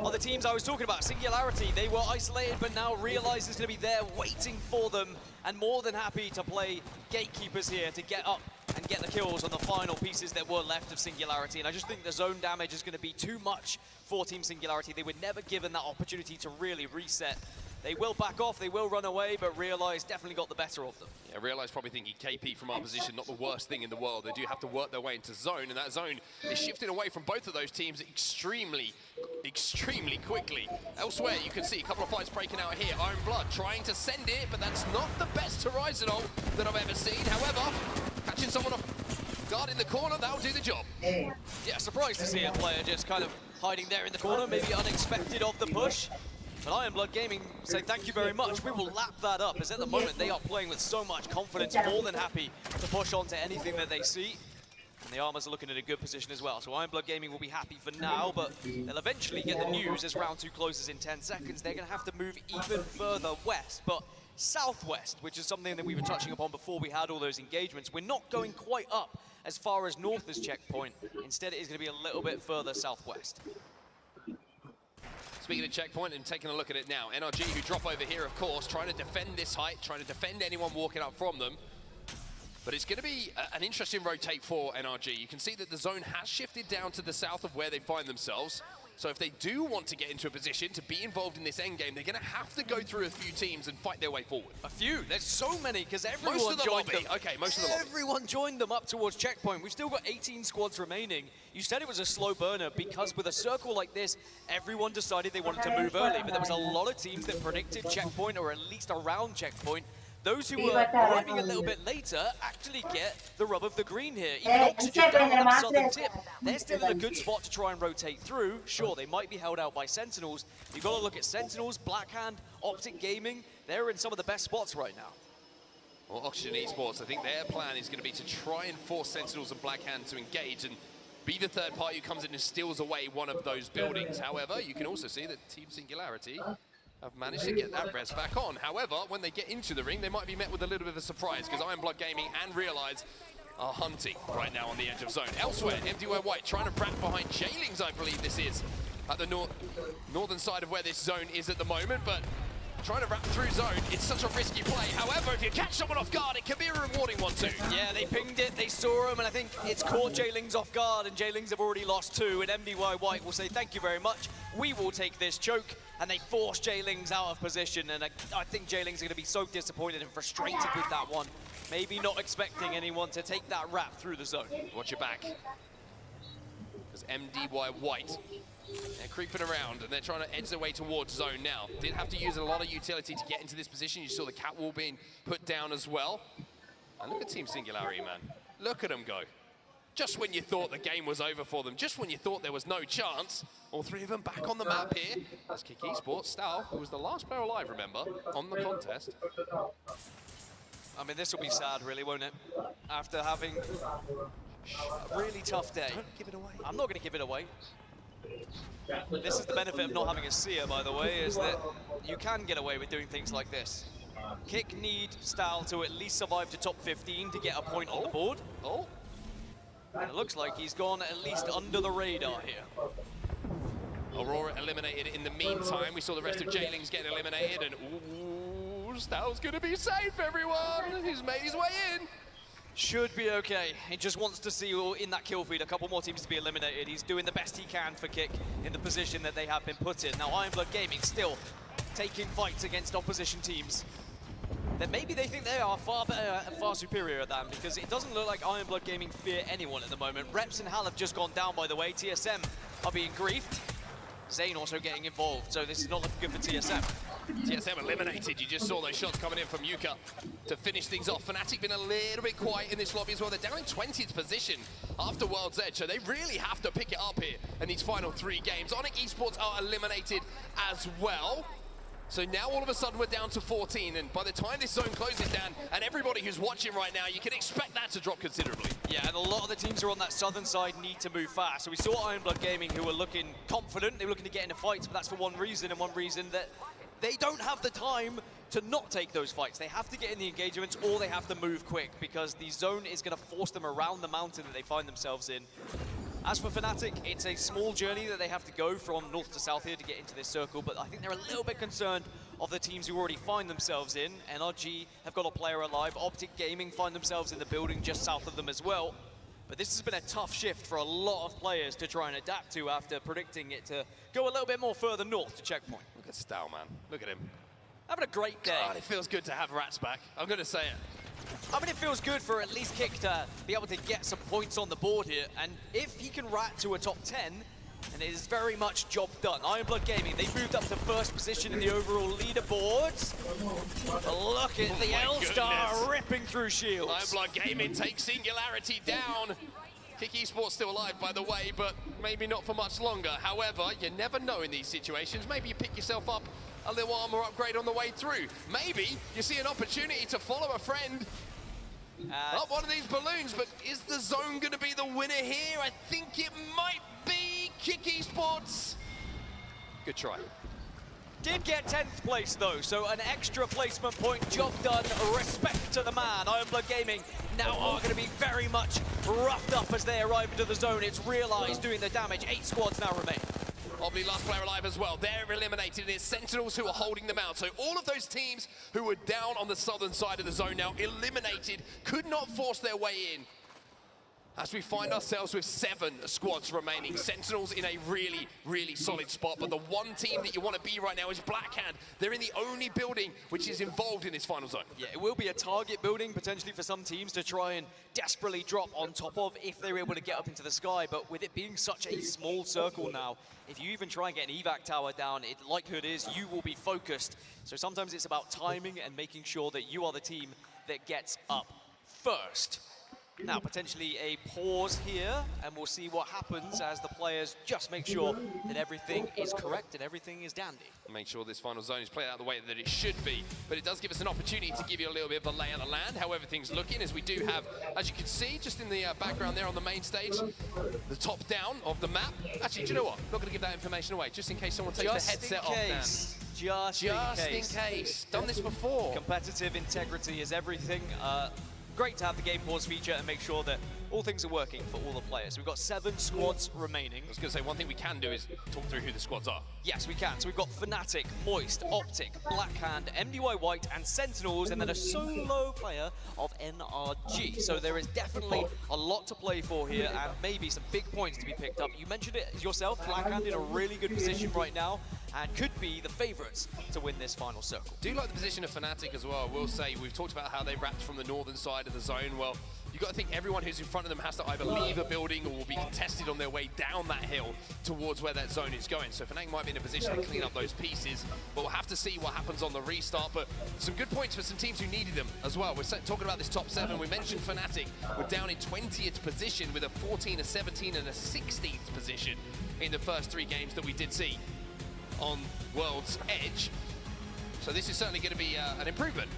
are the teams I was talking about. Singularity, they were isolated, but now realize it's going to be there waiting for them, and more than happy to play gatekeepers here to get up and get the kills on the final pieces that were left of Singularity. And I just think the zone damage is going to be too much for Team Singularity. They were never given that opportunity to really reset. They will back off, they will run away, but Realize definitely got the better of them. Yeah, Realize probably thinking KP from our position, not the worst thing in the world. They do have to work their way into zone, and that zone is shifting away from both of those teams extremely quickly. Elsewhere, you can see a couple of fights breaking out here. Iron Blood trying to send it, but that's not the best Horizon that I've ever seen. However, catching someone off guard in the corner, that'll do the job. Yeah, surprised to see a player just kind of hiding there in the corner, maybe unexpected of the push. But Iron Blood Gaming say thank you very much. We will lap that up, as at the moment they are playing with so much confidence, more than happy to push on to anything that they see. And the Armors are looking at a good position as well. So Iron Blood Gaming will be happy for now, but they'll eventually get the news as round 2 closes in 10 seconds. They're going to have to move even further west, but southwest, which is something that we were touching upon before we had all those engagements. We're not going quite up as far as north as checkpoint. Instead, it is going to be a little bit further southwest. Speaking of checkpoint and taking a look at it now, NRG who drop over here, of course, trying to defend this height, trying to defend anyone walking up from them. But it's going to be an interesting rotate for NRG. You can see that the zone has shifted down to the south of where they find themselves. So if they do want to get into a position to be involved in this endgame, they're going to have to go through a few teams and fight their way forward. A few? There's so many, because everyone most of the joined lobby. them. Okay, most of the lobby. Everyone joined them up towards checkpoint. We've still got 18 squads remaining. You said it was a slow burner because with a circle like this, everyone decided they wanted to move early, but there was a lot of teams that predicted checkpoint or at least around checkpoint. Those who were arriving a little bit later actually get the rub of the green here. Even Oxygen down on that southern tip, they're still in a good spot to try and rotate through. Sure, they might be held out by Sentinels. You've got to look at Sentinels, Blackhand, Optic Gaming. They're in some of the best spots right now. Well, Oxygen Esports, I think their plan is going to be to try and force Sentinels and Blackhand to engage and be the third party who comes in and steals away one of those buildings. However, you can also see that Team Singularity have managed to get that res back on. However, when they get into the ring, they might be met with a little bit of a surprise because Iron Blood Gaming and Realize are hunting right now on the edge of zone. Elsewhere, MDY White trying to wrap behind Jailings, I believe this is, at the northern side of where this zone is at the moment, but trying to wrap through zone, it's such a risky play. However, if you catch someone off guard, it can be a rewarding one too. Yeah, they pinged it, they saw him, and I think it's caught Jailings off guard, and Jailings have already lost 2, and MDY White will say thank you very much. We will take this choke, and they force Jailings out of position, and I think Jailings are going to be so disappointed and frustrated with that one. Maybe not expecting anyone to take that wrap through the zone. Watch your back. Because MDY White They're creeping around, and they're trying to edge their way towards zone now. Did have to use a lot of utility to get into this position. You saw the cat wall being put down as well. And look at Team Singularity, man. Look at them go. Just when you thought the game was over for them, just when you thought there was no chance, all three of them back on the map here. That's Kick Esports. Stal, who was the last player alive, remember, on the contest. I mean, this will be sad, really, won't it? After having a really tough day. Don't give it away. I'm not going to give it away. This is the benefit of not having a seer, by the way, is that you can get away with doing things like this. Kick need Stal to at least survive to top 15 to get a point on the board. Oh. And it looks like he's gone at least under the radar here. Aurora eliminated in the meantime. We saw the rest of Jailings getting eliminated, and ooh, Stal's gonna be safe, everyone. He's made his way in. Should be okay. He just wants to see in that kill feed a couple more teams to be eliminated. He's doing the best he can for Kick in the position that they have been put in. Now Ironblood Gaming still taking fights against opposition teams. Then maybe they think they are far better and far superior at that, because it doesn't look like Ironblood Gaming fear anyone at the moment. Reps and Hal have just gone down, by the way. TSM are being griefed. Zane also getting involved, so this is not looking good for TSM. TSM eliminated. You just saw those shots coming in from Yuka to finish things off. Fnatic been a little bit quiet in this lobby as well. They're down in 20th position after World's Edge, so they really have to pick it up here in these final 3 games. Onyx Esports are eliminated as well. So now all of a sudden we're down to 14, and by the time this zone closes down, and everybody who's watching right now, you can expect that to drop considerably. Yeah, and a lot of the teams who are on that southern side need to move fast. So we saw Ironblood Gaming, who were looking confident. They were looking to get into fights, but that's for one reason, and one reason that they don't have the time to not take those fights. They have to get in the engagements, or they have to move quick, because the zone is going to force them around the mountain that they find themselves in. As for Fnatic, it's a small journey that they have to go from north to south here to get into this circle, but I think they're a little bit concerned of the teams who already find themselves in. NRG have got a player alive. Optic Gaming find themselves in the building just south of them as well. But this has been a tough shift for a lot of players to try and adapt to after predicting it to go a little bit more further north to checkpoint. Look at Stal, man. Look at him. Having a great day. God, it feels good to have Rats back. I'm going to say it. I mean, it feels good for at least Kick to be able to get some points on the board here. And if he can rat to a top 10, then it is very much job done. Ironblood Gaming, they moved up to first position in the overall leaderboards. Look at the L-Star ripping through shields. Ironblood Gaming takes Singularity down. Kick Esports still alive, by the way, but maybe not for much longer. However, you never know in these situations. Maybe you pick yourself up a little armor upgrade on the way through. Maybe you see an opportunity to follow a friend up one of these balloons, but is the zone going to be the winner here? I think it might be Kick Esports. Good try. Did get 10th place though, so an extra placement point, job done, respect to the man. Ironblood Gaming now are going to be very much roughed up as they arrive into the zone. It's realized doing the damage. 8 squads now remain. Obviously last player alive as well. They're eliminated. It's Sentinels who are holding them out. So all of those teams who were down on the southern side of the zone now eliminated, could not force their way in. As we find ourselves with 7 squads remaining. Sentinels in a really, really solid spot. But the one team that you want to be right now is Blackhand. They're in the only building which is involved in this final zone. Yeah, it will be a target building potentially for some teams to try and desperately drop on top of if they're able to get up into the sky. But with it being such a small circle now, if you even try and get an evac tower down, the likelihood is you will be focused. So sometimes it's about timing and making sure that you are the team that gets up first. Now, potentially a pause here, and we'll see what happens as the players just make sure that everything is correct and everything is dandy. Make sure this final zone is played out the way that it should be, but it does give us an opportunity to give you a little bit of a lay of the land, how everything's looking, as we do have, as you can see, just in the background there on the main stage, the top down of the map. Actually, do you know what? I'm not going to give that information away, just in case someone takes the headset off now. Just in case. Done this before. Competitive integrity is everything. Great to have the game pause feature and make sure that all things are working for all the players. So we've got 7 squads remaining. I was going to say, one thing we can do is talk through who the squads are. Yes, we can. So we've got Fnatic, Moist, Optic, Blackhand, MDY White, and Sentinels, and then a solo player of NRG. So there is definitely a lot to play for here, and maybe some big points to be picked up. You mentioned it yourself, Blackhand in a really good position right now. and could be the favorites to win this final circle. Do like the position of Fnatic as well. I will say, we've talked about how they wrapped from the northern side of the zone. Well, you've got to think everyone who's in front of them has to either leave a building or will be contested on their way down that hill towards where that zone is going. So Fnatic might be in a position to clean up those pieces, but we'll have to see what happens on the restart. But some good points for some teams who needed them as well. We're talking about this top 7. We mentioned Fnatic were down in 20th position with a 14, a 17, and a 16th position in the first 3 games that we did see on World's Edge. So this is certainly going to be an improvement.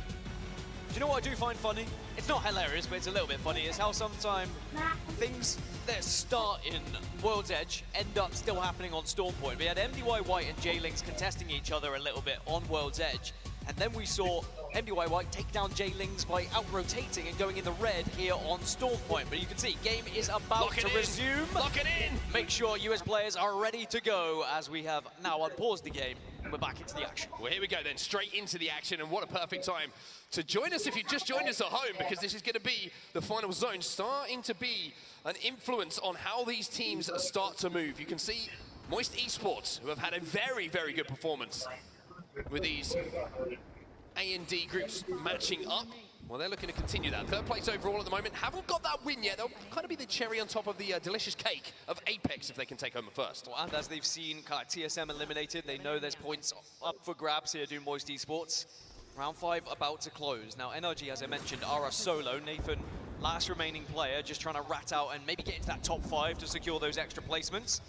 Do you know what I do find funny? It's not hilarious, but it's a little bit funny, is how sometimes things that start in World's Edge end up still happening on Stormpoint. We had MDY White and J-Links contesting each other a little bit on World's Edge, and then we saw MDY White take down J-Links by out-rotating and going in the red here on Stormpoint. But you can see, game is about to resume. Lock it in! Make sure you as players are ready to go, as we have now unpaused the game, and we're back into the action. Well, here we go then, straight into the action, and what a perfect time to join us if you just joined us at home, because this is going to be the final zone, starting to be an influence on how these teams start to move. You can see Moist Esports, who have had a very, very good performance with these A&D groups matching up. Well, they're looking to continue that. 3rd place overall at the moment. Haven't got that win yet. They'll kind of be the cherry on top of the delicious cake of Apex if they can take home the first. Well, and as they've seen kind of TSM eliminated, they know there's points up for grabs here doing Moist Esports. Round 5 about to close. Now, NRG, as I mentioned, are a solo. Nathan, last remaining player, just trying to rat out and maybe get into that top 5 to secure those extra placements.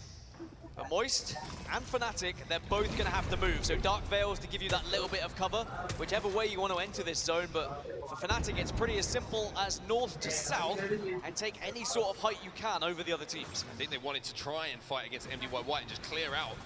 But Moist and Fnatic, they're both going to have to move. So Dark Veils to give you that little bit of cover, whichever way you want to enter this zone. But for Fnatic, it's pretty as simple as north to south and take any sort of height you can over the other teams. I think they wanted to try and fight against MDY White and just clear out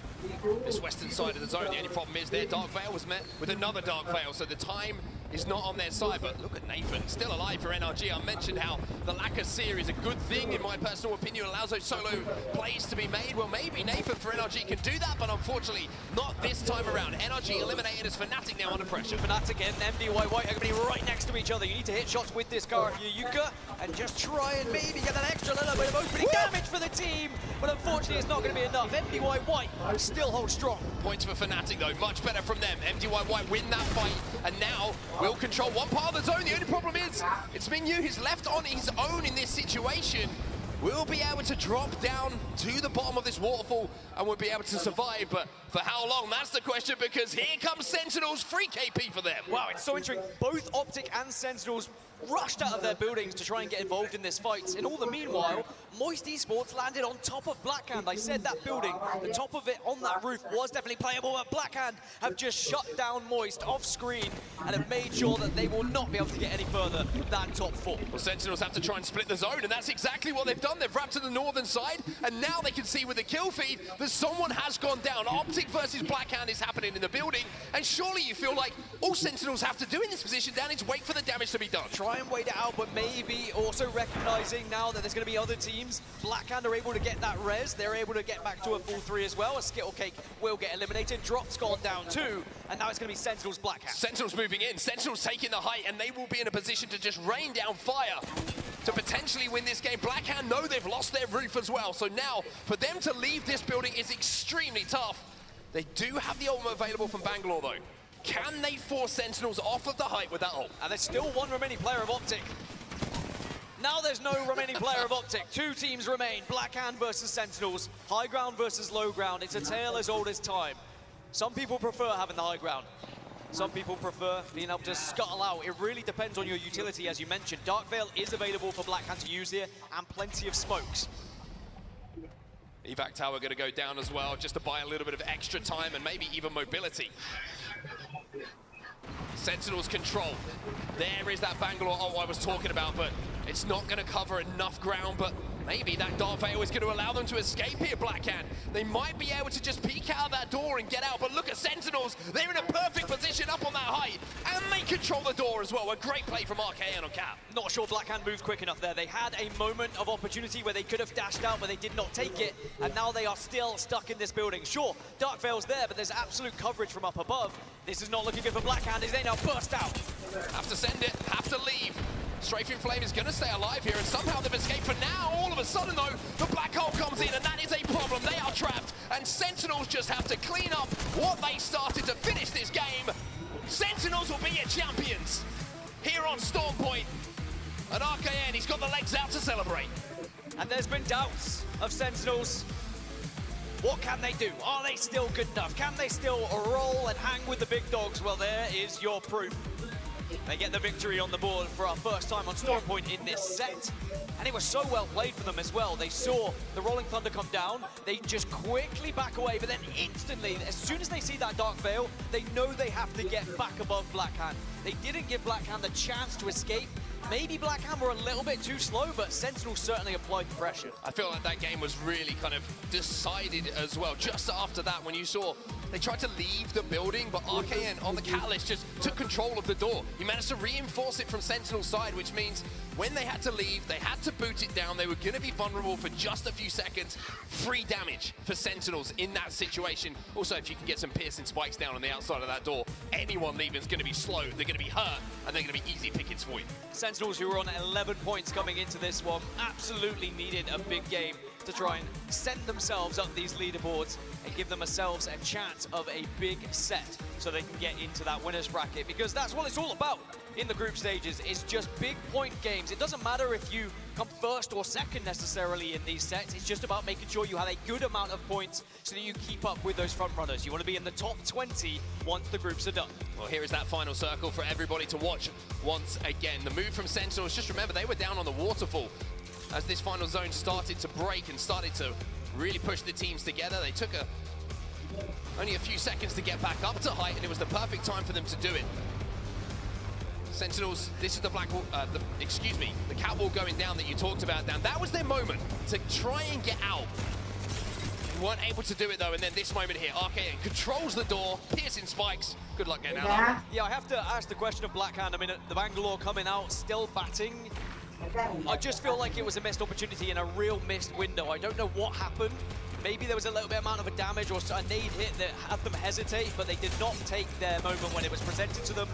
this western side of the zone. The only problem is their Dark Veil was met with another Dark Veil, so the time is not on their side. But look at Nathan, still alive for NRG. I mentioned how the lack of seer is a good thing, in my personal opinion. Allows those solo plays to be made. Well, maybe Nathan for NRG can do that, but unfortunately not this time around. NRG eliminated as Fnatic now under pressure. Fnatic and MDY White are going to be right next to each other. You need to hit shots with this car, Yuka, and just try and maybe get that extra little bit of opening damage for the team. But unfortunately, it's not going to be enough. MDY White still holds strong. Points for Fnatic though, much better from them. MDY White win that fight, and now will control one part of the zone. The only problem is, it's Mingyu who's left on his own in this situation. Will be able to drop down to the bottom of this waterfall and will be able to survive, but for how long? That's the question, because here comes Sentinels, free KP for them. Wow, it's so interesting. Both Optic and Sentinels rushed out of their buildings to try and get involved in this fight. In all the meanwhile, Moist Esports landed on top of Blackhand. I said that building, the top of it on that roof was definitely playable, but Blackhand have just shut down Moist off screen and have made sure that they will not be able to get any further than top 4. Well, Sentinels have to try and split the zone, and that's exactly what they've done. They've wrapped to the northern side, and now they can see with the kill feed that someone has gone down. Optic versus Blackhand is happening in the building, and surely you feel like all Sentinels have to do in this position down is wait for the damage to be done. Try and wait it out, but maybe also recognizing now that there's going to be other teams. Blackhand are able to get that res. They're able to get back to a full 3 as well. A Skittle Cake will get eliminated. Drop's gone down too, and now it's going to be Sentinels Blackhand. Sentinels moving in. Sentinels taking the height, and they will be in a position to just rain down fire to potentially win this game. Blackhand know they've lost their roof as well, so now for them to leave this building is extremely tough. They do have the ultimate available from Bangalore though. Can they force Sentinels off of the height with that ult? And there's still one remaining player of Optic. Now there's no remaining player of Optic. 2 teams remain, Blackhand versus Sentinels, high ground versus low ground. It's a tale as old as time. Some people prefer having the high ground. Some people prefer being able to scuttle out. It really depends on your utility, as you mentioned. Dark Veil is available for Blackhand to use here, and plenty of smokes. Evac Tower going to go down as well, just to buy a little bit of extra time and maybe even mobility. Sentinels control. There is that Bangalore ult I was talking about, but it's not going to cover enough ground. But maybe that Dark Veil is going to allow them to escape here, Blackhand. They might be able to just peek out that door and get out, but look at Sentinels. They're in a perfect position up on that height, and they control the door as well. A great play from RKN on cap. Not sure Blackhand moved quick enough there. They had a moment of opportunity where they could have dashed out, but they did not take it, and now they are still stuck in this building. Sure, Dark Veil's there, but there's absolute coverage from up above. This is not looking good for Blackhand as they now burst out. Have to send it, have to leave. Strafing Flame is going to stay alive here, and somehow they've escaped for now. All of a sudden, though, the black hole comes in, and that is a problem. They are trapped, and Sentinels just have to clean up what they started to finish this game. Sentinels will be your champions here on Storm Point. And RKN, he's got the legs out to celebrate. And there's been doubts of Sentinels. What can they do? Are they still good enough? Can they still roll and hang with the big dogs? Well, there is your proof. They get the victory on the board for our first time on Storm Point in this set. And it was so well played for them as well. They saw the Rolling Thunder come down. They just quickly back away, but then instantly, as soon as they see that Dark Veil, they know they have to get back above Blackhand. They didn't give Blackhand the chance to escape. Maybe Blackhand were a little bit too slow, but Sentinel certainly applied the pressure. I feel like that game was really kind of decided as well. Just after that, when you saw they tried to leave the building, but RKN on the Catalyst just took control of the door. He managed to reinforce it from Sentinel's side, which means when they had to leave, they had to boot it down. They were going to be vulnerable for just a few seconds. Free damage for Sentinels in that situation. Also, if you can get some piercing spikes down on the outside of that door, anyone leaving is going to be slow, they're going to be hurt, and they're going to be easy pickings for you. Sentinels, who were on 11 points coming into this one, absolutely needed a big game to try and send themselves up these leaderboards and give themselves a chance of a big set so they can get into that winner's bracket, because that's what it's all about in the group stages. It's just big point games. It doesn't matter if you come first or second necessarily in these sets. It's just about making sure you have a good amount of points so that you keep up with those front runners. You want to be in the top 20 once the groups are done. Well, here is that final circle for everybody to watch once again. The move from Sentinels, just remember, they were down on the waterfall as this final zone started to break and started to really push the teams together. They took only a few seconds to get back up to height, and it was the perfect time for them to do it. Sentinels, this is the the catwalk going down that you talked about, Dan. That was their moment to try and get out. They weren't able to do it though, and then this moment here, RKN controls the door, piercing spikes. Good luck getting out. Yeah, I have to ask the question of Blackhand. I mean, the Bangalore coming out, still batting. I just feel like it was a missed opportunity and a real missed window. I don't know what happened. Maybe there was a little bit amount of a damage or a nade hit that had them hesitate, but they did not take their moment when it was presented to them.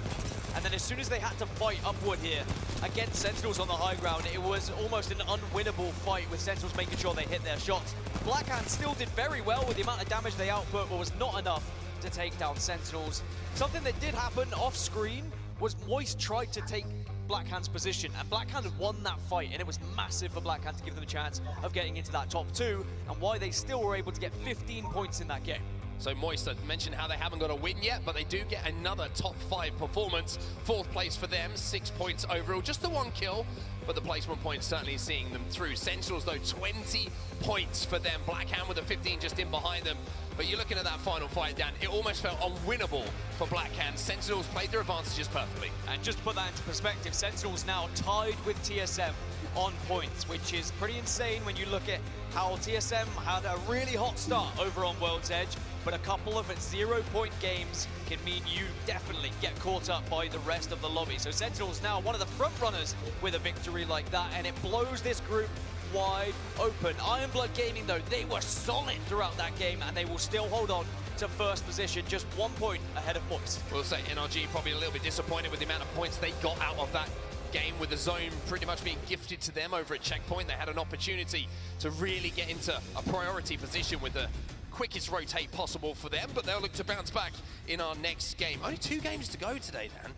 And then as soon as they had to fight upward here against Sentinels on the high ground, it was almost an unwinnable fight with Sentinels making sure they hit their shots. Blackhand still did very well with the amount of damage they output, but was not enough to take down Sentinels. Something that did happen off screen was Moist tried to take Blackhand's position, and Blackhand had won that fight, and it was massive for Blackhand to give them a chance of getting into that top 2, and why they still were able to get 15 points in that game. So Moist, I mentioned how they haven't got a win yet, but they do get another top 5 performance. 4th place for them, 6 points overall, just the 1 kill, but the placement points certainly seeing them through. Sentinels though, 20 points for them. Blackhand with a 15 just in behind them. But you're looking at that final fight, Dan, it almost felt unwinnable for Blackhand. Sentinels played their advantages perfectly. And just to put that into perspective, Sentinels now tied with TSM on points, which is pretty insane when you look at how TSM had a really hot start over on World's Edge, but a couple of 0-point games can mean you definitely get caught up by the rest of the lobby. So Sentinels now one of the front runners with a victory like that, and it blows this group wide open. Ironblood Gaming though, they were solid throughout that game, and they will still hold on to first position, just 1 point ahead of Moist. We'll say NRG probably a little bit disappointed with the amount of points they got out of that game, with the zone pretty much being gifted to them over at checkpoint. They had an opportunity to really get into a priority position with the quickest rotate possible for them, but they'll look to bounce back in our next game. Only 2 games to go today, Dan.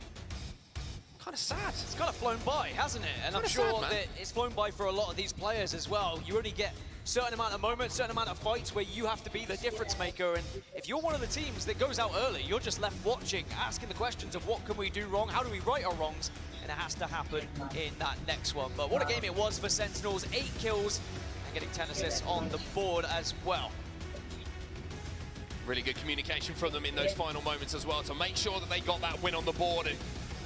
Kind of sad. It's kind of flown by, hasn't it? And I'm sure that it's flown by for a lot of these players as well. You only get a certain amount of moments, certain amount of fights where you have to be the difference maker, and if you're one of the teams that goes out early, you're just left watching, asking the questions of what can we do wrong, how do we right our wrongs, and it has to happen in that next one. But what a game it was for Sentinels, 8 kills and getting 10 assists on the board as well. Really good communication from them in those final moments as well to make sure that they got that win on the board. And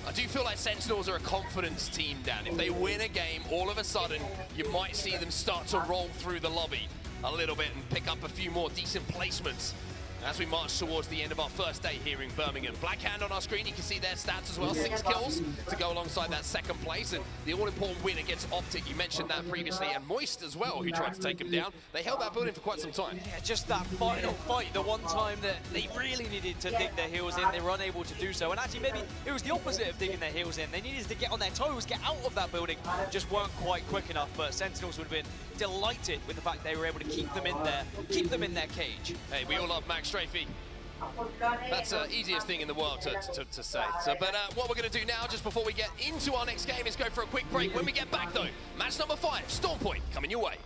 I do feel like Sentinels are a confidence team, Dan. If they win a game, all of a sudden, you might see them start to roll through the lobby a little bit and pick up a few more decent placements. as we march towards the end of our first day here in Birmingham. Blackhand on our screen, you can see their stats as well, 6 kills to go alongside that second place, and the all-important win against Optic, you mentioned that previously, and Moist as well, who tried to take him down. They held that building for quite some time. Yeah, just that final fight, the one time that they really needed to dig their heels in, they were unable to do so, and actually maybe it was the opposite of digging their heels in. They needed to get on their toes, get out of that building, just weren't quite quick enough, but Sentinels would have been delighted with the fact they were able to keep them in there, keep them in their cage. Hey, we all love Max Strafey. That's the easiest thing in the world to say. So, but what we're going to do now, just before we get into our next game, is go for a quick break. When we get back, though, match number 5, Storm Point, coming your way.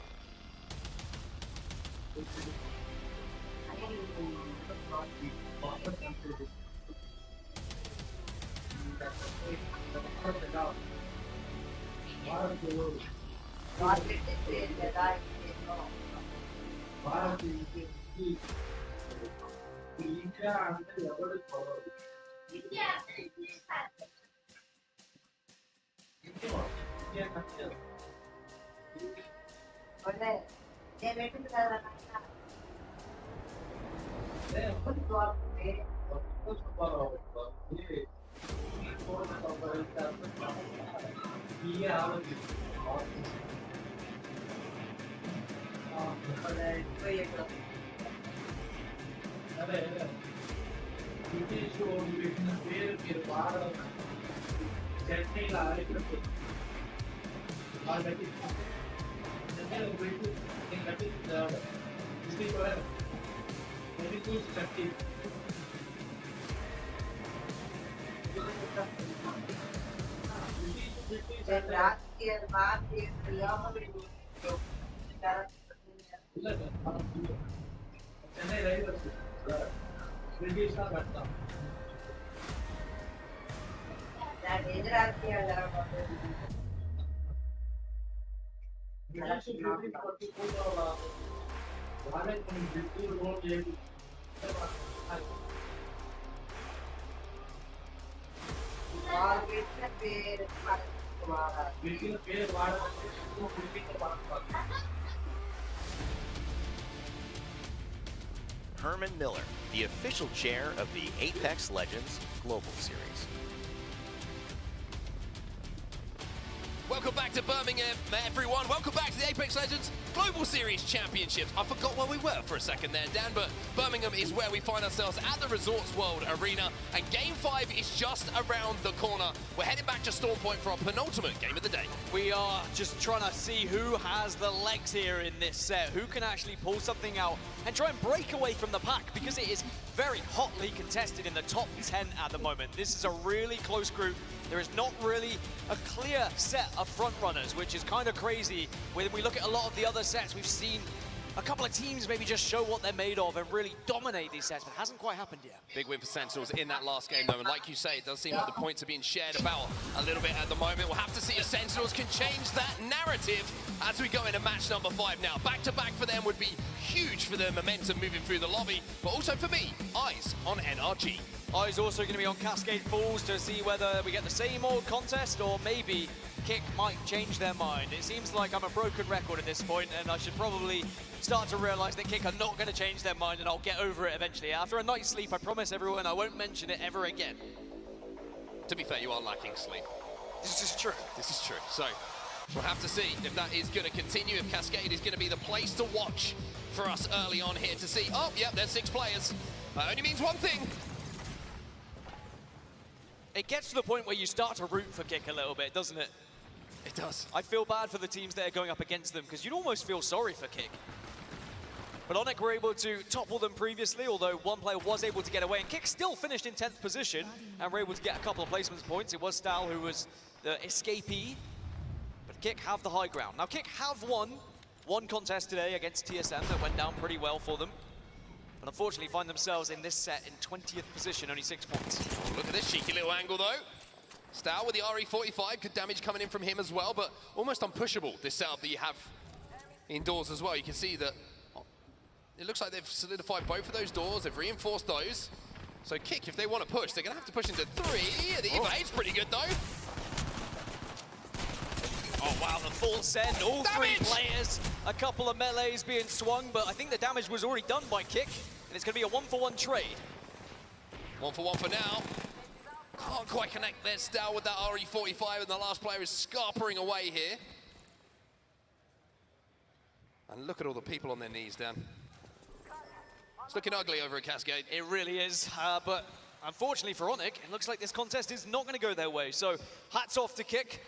Herman Miller, the official chair of the Apex Legends Global Series. Welcome back to Birmingham, everyone. Welcome back to the Apex Legends Global Series Championships. I forgot where we were for a second there, Dan, but Birmingham is where we find ourselves at the Resorts World Arena, and Game 5 is just around the corner. We're heading back to Storm Point for our penultimate game of the day. We are just trying to see who has the legs here in this set, who can actually pull something out and try and break away from the pack, because it is very hotly contested in the top 10 at the moment. This is a really close group. There is not really a clear set of front runners, which is kind of crazy. When we look at a lot of the other sets, we've seen a couple of teams maybe just show what they're made of and really dominate these sets, but it hasn't quite happened yet. Big win for Sentinels in that last game, though, and like you say, it does seem like the points are being shared about a little bit at the moment. We'll have to see if Sentinels can change that narrative as we go into match number 5 now. Back-to-back for them would be huge for their momentum moving through the lobby, but also for me, eyes on NRG. Eyes also going to be on Cascade Falls to see whether we get the same old contest or maybe Kick might change their mind. It seems like I'm a broken record at this point, and I should probably start to realize that Kick are not going to change their mind, and I'll get over it eventually. After a night's sleep, I promise everyone I won't mention it ever again. To be fair, you are lacking sleep. This is true. This is true. So we'll have to see if that is going to continue, if Cascade is going to be the place to watch for us early on here to see. Oh, yep, there's 6 players. That only means one thing. It gets to the point where you start to root for Kick a little bit, doesn't it? It does. I feel bad for the teams that are going up against them, because you'd almost feel sorry for Kick. But Onic were able to topple them previously, although one player was able to get away, and Kick still finished in 10th position and were able to get a couple of placement points. It was Stahl who was the escapee, but Kick have the high ground. Now Kick have won one contest today against TSM that went down pretty well for them, but unfortunately find themselves in this set in 20th position, only 6 points. Oh, look at this cheeky little angle though. Stahl with the RE45, good damage coming in from him as well, but almost unpushable, this setup that you have indoors as well. You can see that it looks like they've solidified both of those doors, they've reinforced those. So Kick, if they want to push, they're going to have to push into 3. The evade's pretty good though. Oh wow, the full send, all damage! 3 players, a couple of melees being swung, but I think the damage was already done by Kick. and it's going to be a 1-for-1 trade. 1-for-1 for now. Can't quite connect there still with that RE45, and the last player is scarpering away here. And look at all the people on their knees, Dan. It's looking ugly over at Cascade. It really is, but unfortunately for Onyx, it looks like this contest is not going to go their way. So hats off to Kick.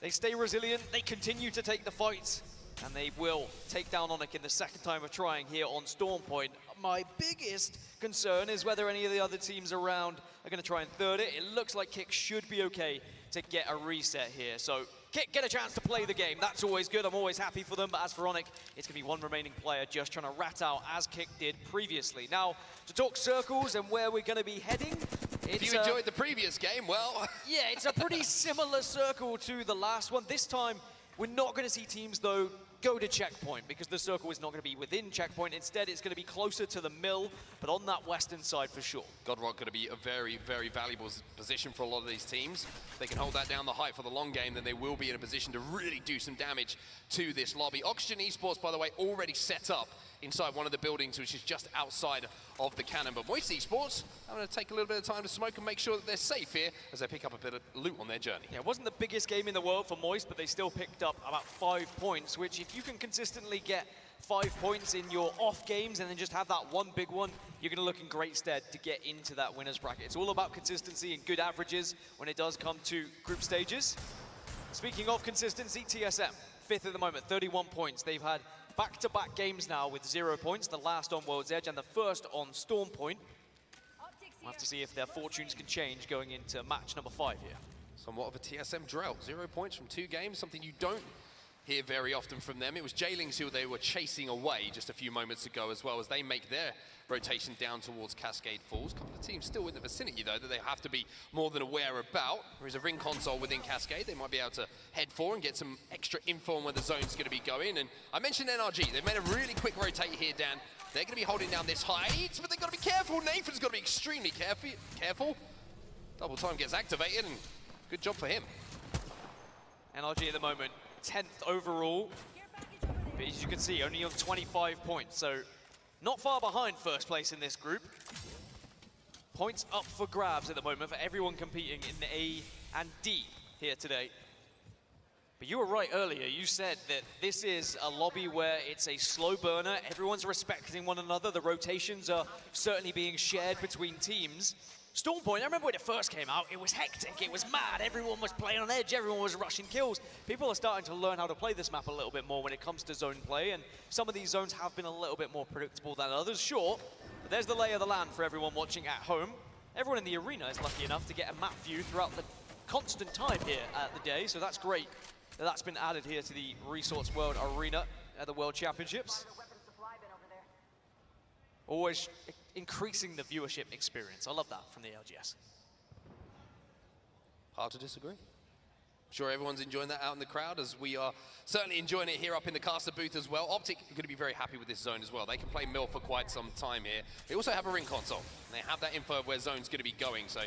They stay resilient, they continue to take the fights, and they will take down Onyx in the second time of trying here on Storm Point. My biggest concern is whether any of the other teams around are going to try and third it. It looks like Kick should be okay to get a reset here. So Kick get a chance to play the game. That's always good. I'm always happy for them. But as for Onyx, it's going to be one remaining player just trying to rat out as Kick did previously. Now, to talk circles and where we're going to be heading. If you enjoyed the previous game, well... yeah, it's a pretty similar circle to the last one. This time, we're not going to see teams, though, go to checkpoint, because the circle is not going to be within checkpoint. Instead, it's going to be closer to the mill, but on that western side for sure. Godrock going to be a very, very valuable position for a lot of these teams. If they can hold that down the height for the long game, then they will be in a position to really do some damage to this lobby. Oxygen Esports, by the way, already set up inside one of the buildings, which is just outside of the cannon. But Moist Esports, I'm going to take a little bit of time to smoke and make sure that they're safe here as they pick up a bit of loot on their journey. Yeah, it wasn't the biggest game in the world for Moist, but they still picked up about 5 points, which if you can consistently get 5 points in your off games and then just have that one big one, you're going to look in great stead to get into that winner's bracket. It's all about consistency and good averages when it does come to group stages. Speaking of consistency, TSM, 5th at the moment, 31 points. They've had back-to-back games now with 0 points, the last on World's Edge and the first on Storm Point. We'll have to see if their fortunes can change going into match number 5 here. Somewhat of a TSM drought. 0 points from 2 games, something you don't hear very often from them. It was Jailings who they were chasing away just a few moments ago, as well as they make their rotation down towards Cascade Falls. A couple of teams still in the vicinity, though, that they have to be more than aware about. There is a ring console within Cascade they might be able to head for and get some extra info on where the zone's going to be going. And I mentioned NRG. They've made a really quick rotate here, Dan. They're going to be holding down this height, but they've got to be careful. Nathan's got to be extremely careful. Double time gets activated, and good job for him. NRG at the moment, 10th overall, but as you can see, only on 25 points, so not far behind first place in this group. Points up for grabs at the moment for everyone competing in the A and D here today. But you were right earlier, you said that this is a lobby where it's a slow burner, everyone's respecting one another, the rotations are certainly being shared between teams. Storm Point, I remember when it first came out, it was hectic, it was mad, everyone was playing on edge, everyone was rushing kills. People are starting to learn how to play this map a little bit more when it comes to zone play, and some of these zones have been a little bit more predictable than others, sure. But there's the lay of the land for everyone watching at home. Everyone in the arena is lucky enough to get a map view throughout the constant time here at the day, so that's great that that's been added here to the Resorts World Arena at the World Championships. Always increasing the viewership experience. I love that from the ALGS. Hard to disagree. I'm sure everyone's enjoying that out in the crowd, as we are certainly enjoying it here up in the caster booth as well. Optic are going to be very happy with this zone as well. They can play mill for quite some time here. They also have a ring console. They have that info of where zone's going to be going, so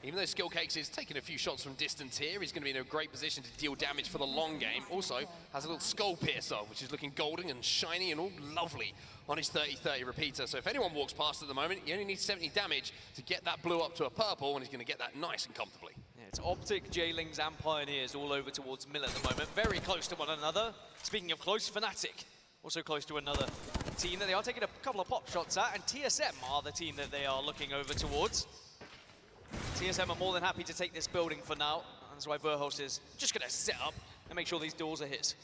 even though Skill Cakes is taking a few shots from distance here, he's going to be in a great position to deal damage for the long game. Also has a little skull piercer, which is looking golden and shiny and all lovely on his 30-30 repeater. So if anyone walks past at the moment, he only needs 70 damage to get that blue up to a purple, and he's going to get that nice and comfortably. Yeah, it's Optic, Jailings, and Pioneers all over towards Mill at the moment. Very close to one another. Speaking of close, Fnatic also close to another team that they are taking a couple of pop shots at, and TSM are the team that they are looking over towards. TSM are more than happy to take this building for now. That's why Verhulst is just going to set up and make sure these doors are his.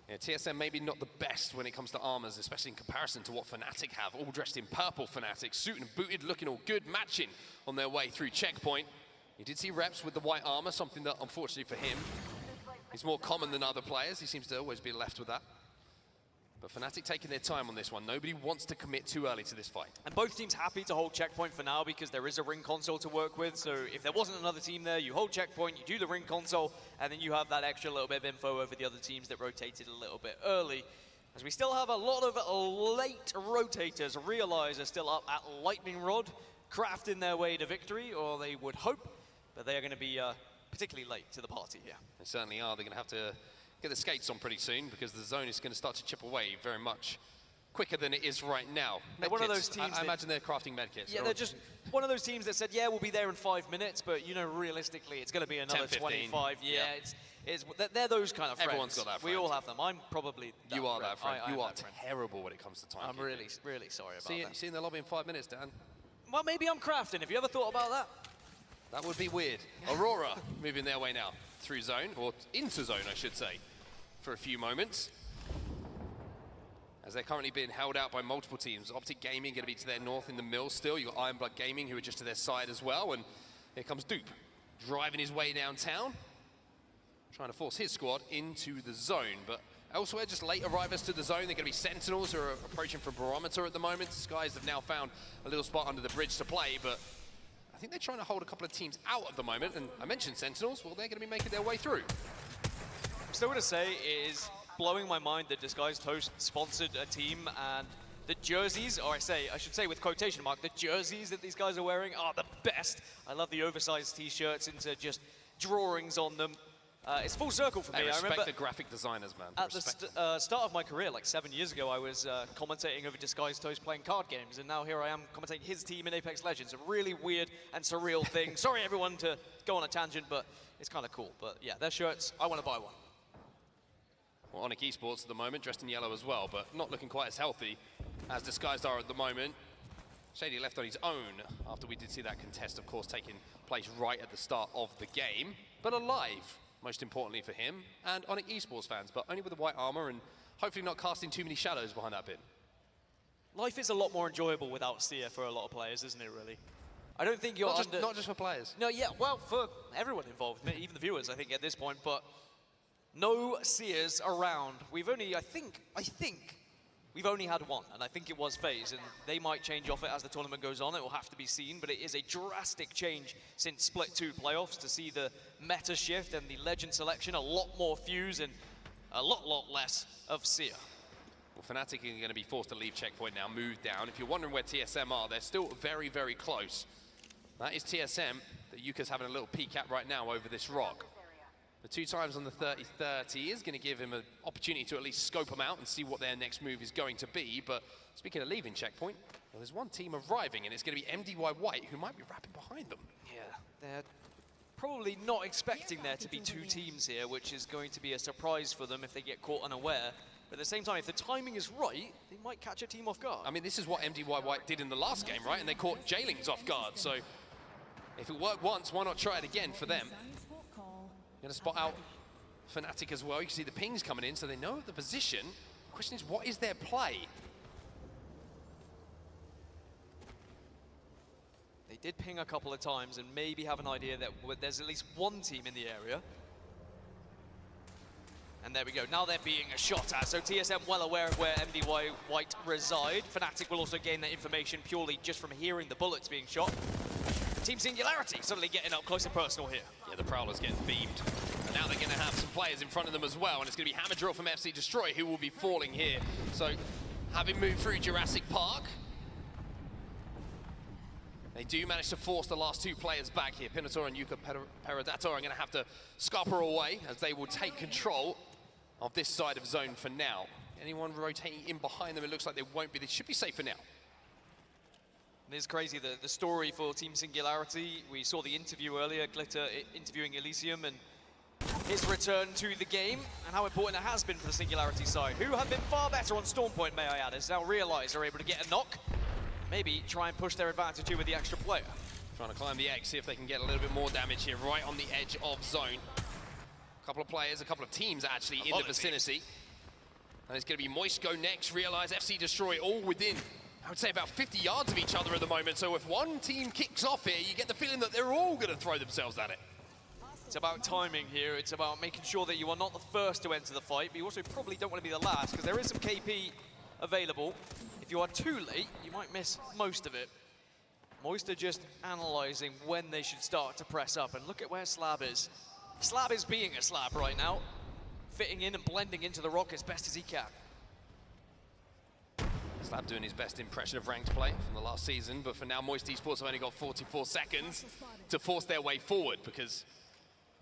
Yeah, TSM maybe not the best when it comes to armors, especially in comparison to what Fnatic have. All dressed in purple Fnatic, suited and booted, looking all good, matching on their way through checkpoint. You did see reps with the white armor, something that unfortunately for him is more common than other players. He seems to always be left with that. But Fnatic taking their time on this one. Nobody wants to commit too early to this fight. And both teams happy to hold checkpoint for now because there is a ring console to work with. So if there wasn't another team there, you hold checkpoint, you do the ring console, and then you have that extra little bit of info over the other teams that rotated a little bit early. As we still have a lot of late rotators. Realize are still up at Lightning Rod, crafting their way to victory, or they would hope, but they are going to be particularly late to the party here. They certainly are. They're going to have to get the skates on pretty soon because the zone is going to start to chip away very much quicker than it is right now. They're one of Medkits. those teams I imagine they're crafting medkits. Yeah, they're just one of those teams that said, yeah, we'll be there in 5 minutes, but you know, realistically, it's going to be another 10, 15. 25. Yeah, they're those kind of friends. Everyone's got that We friend. all have them. I'm probably that You are friend. that friend. I You am are that friend. terrible when it comes to time. I'm really sorry about that. See you in the lobby in 5 minutes, Dan. Well, maybe I'm crafting. Have you ever thought about that? That would be weird. Aurora moving their way now through zone, or into zone, I should say, for a few moments. As they're currently being held out by multiple teams. Optic Gaming going to be to their north in the mill still. You've got Ironblood Gaming who are just to their side as well. And here comes Dupe, driving his way downtown, trying to force his squad into the zone. But elsewhere, just late arrivals to the zone. They're going to be Sentinels who are approaching from Barometer at the moment. Skies have now found a little spot under the bridge to play, but I think they're trying to hold a couple of teams out at the moment. And I mentioned Sentinels, well, they're going to be making their way through. I'm still going to say it is blowing my mind that Disguised Host sponsored a team, and the jerseys, or I should say with quotation mark, the jerseys that these guys are wearing are the best. I love the oversized t-shirts into just drawings on them. It's full circle for me. I remember respect the graphic designers, man. at the start of my career, like 7 years ago, I was commentating over Disguised Host playing card games, and now here I am commentating his team in Apex Legends. A really weird and surreal thing. Sorry, everyone, to go on a tangent, but it's kind of cool. But yeah, their shirts, I want to buy one. Well, Onyx Esports at the moment, dressed in yellow as well, but not looking quite as healthy as Disguised are at the moment. Shady left on his own after we did see that contest, of course, taking place right at the start of the game, but alive, most importantly for him, and Onyx Esports fans, but only with the white armor and hopefully not casting too many shadows behind that bin. Life is a lot more enjoyable without Seer for a lot of players, isn't it, really? I don't think you're Not just for players. No, yeah, well, for everyone involved, even the viewers, I think, at this point, but no Seers around. We've only, I think we've only had one, and I think it was FaZe, and they might change off it as the tournament goes on. It will have to be seen, but it is a drastic change since Split 2 playoffs to see the meta shift and the legend selection, a lot more Fuse and a lot less of Seer. Well, Fnatic are going to be forced to leave checkpoint now, move down. If you're wondering where TSM are, they're still very, very close. That is TSM that Yuka's having a little peek at right now over this rock. The 2 times on the 30-30 is going to give him an opportunity to at least scope them out and see what their next move is going to be. But speaking of leaving checkpoint, well, there's one team arriving, and it's going to be MDY White, who might be wrapping behind them. Yeah, they're probably not expecting there to be 2 teams here, which is going to be a surprise for them if they get caught unaware. But at the same time, if the timing is right, they might catch a team off guard. I mean, this is what MDY White did in the last game, right? And they caught Jailings off guard. So if it worked once, why not try it again for them? Going to spot out Fnatic as well. You can see the pings coming in, so they know the position. The question is, what is their play? They did ping a couple of times and maybe have an idea that there's at least one team in the area. And there we go. Now they're being a shot at. So TSM well aware of where MDY White reside. Fnatic will also gain that information purely just from hearing the bullets being shot. Team Singularity suddenly getting up close and personal here. Yeah, the Prowler's getting beamed. And now they're going to have some players in front of them as well, and it's going to be Hammer Drill from FC Destroy who will be falling here. So, having moved through Jurassic Park, they do manage to force the last 2 players back here. Pinator and Yuka Perodator are going to have to scupper away as they will take control of this side of zone for now. Anyone rotating in behind them, it looks like they won't be. They should be safe for now. It's crazy, the story for Team Singularity. We saw the interview earlier, Glitter interviewing Elysium and his return to the game, and how important it has been for the Singularity side, who have been far better on Storm Point, may I add, as now realize they're able to get a knock, maybe try and push their advantage here with the extra player. Trying to climb the X, see if they can get a little bit more damage here, right on the edge of zone. A couple of players, a couple of teams actually in the vicinity. And it's going to be Moisco next, realize FC Destroy all within, I would say, about 50 yards of each other at the moment. So if one team kicks off here, you get the feeling that they're all going to throw themselves at it. It's about timing here. It's about making sure that you are not the first to enter the fight, but you also probably don't want to be the last, because there is some KP available. If you are too late, you might miss most of it. Moist are just analyzing when they should start to press up, and look at where Slab is. Slab is being a Slab right now, fitting in and blending into the rock as best as he can. Slab doing his best impression of ranked play from the last season, but for now, Moist Esports have only got 44 seconds to force their way forward, because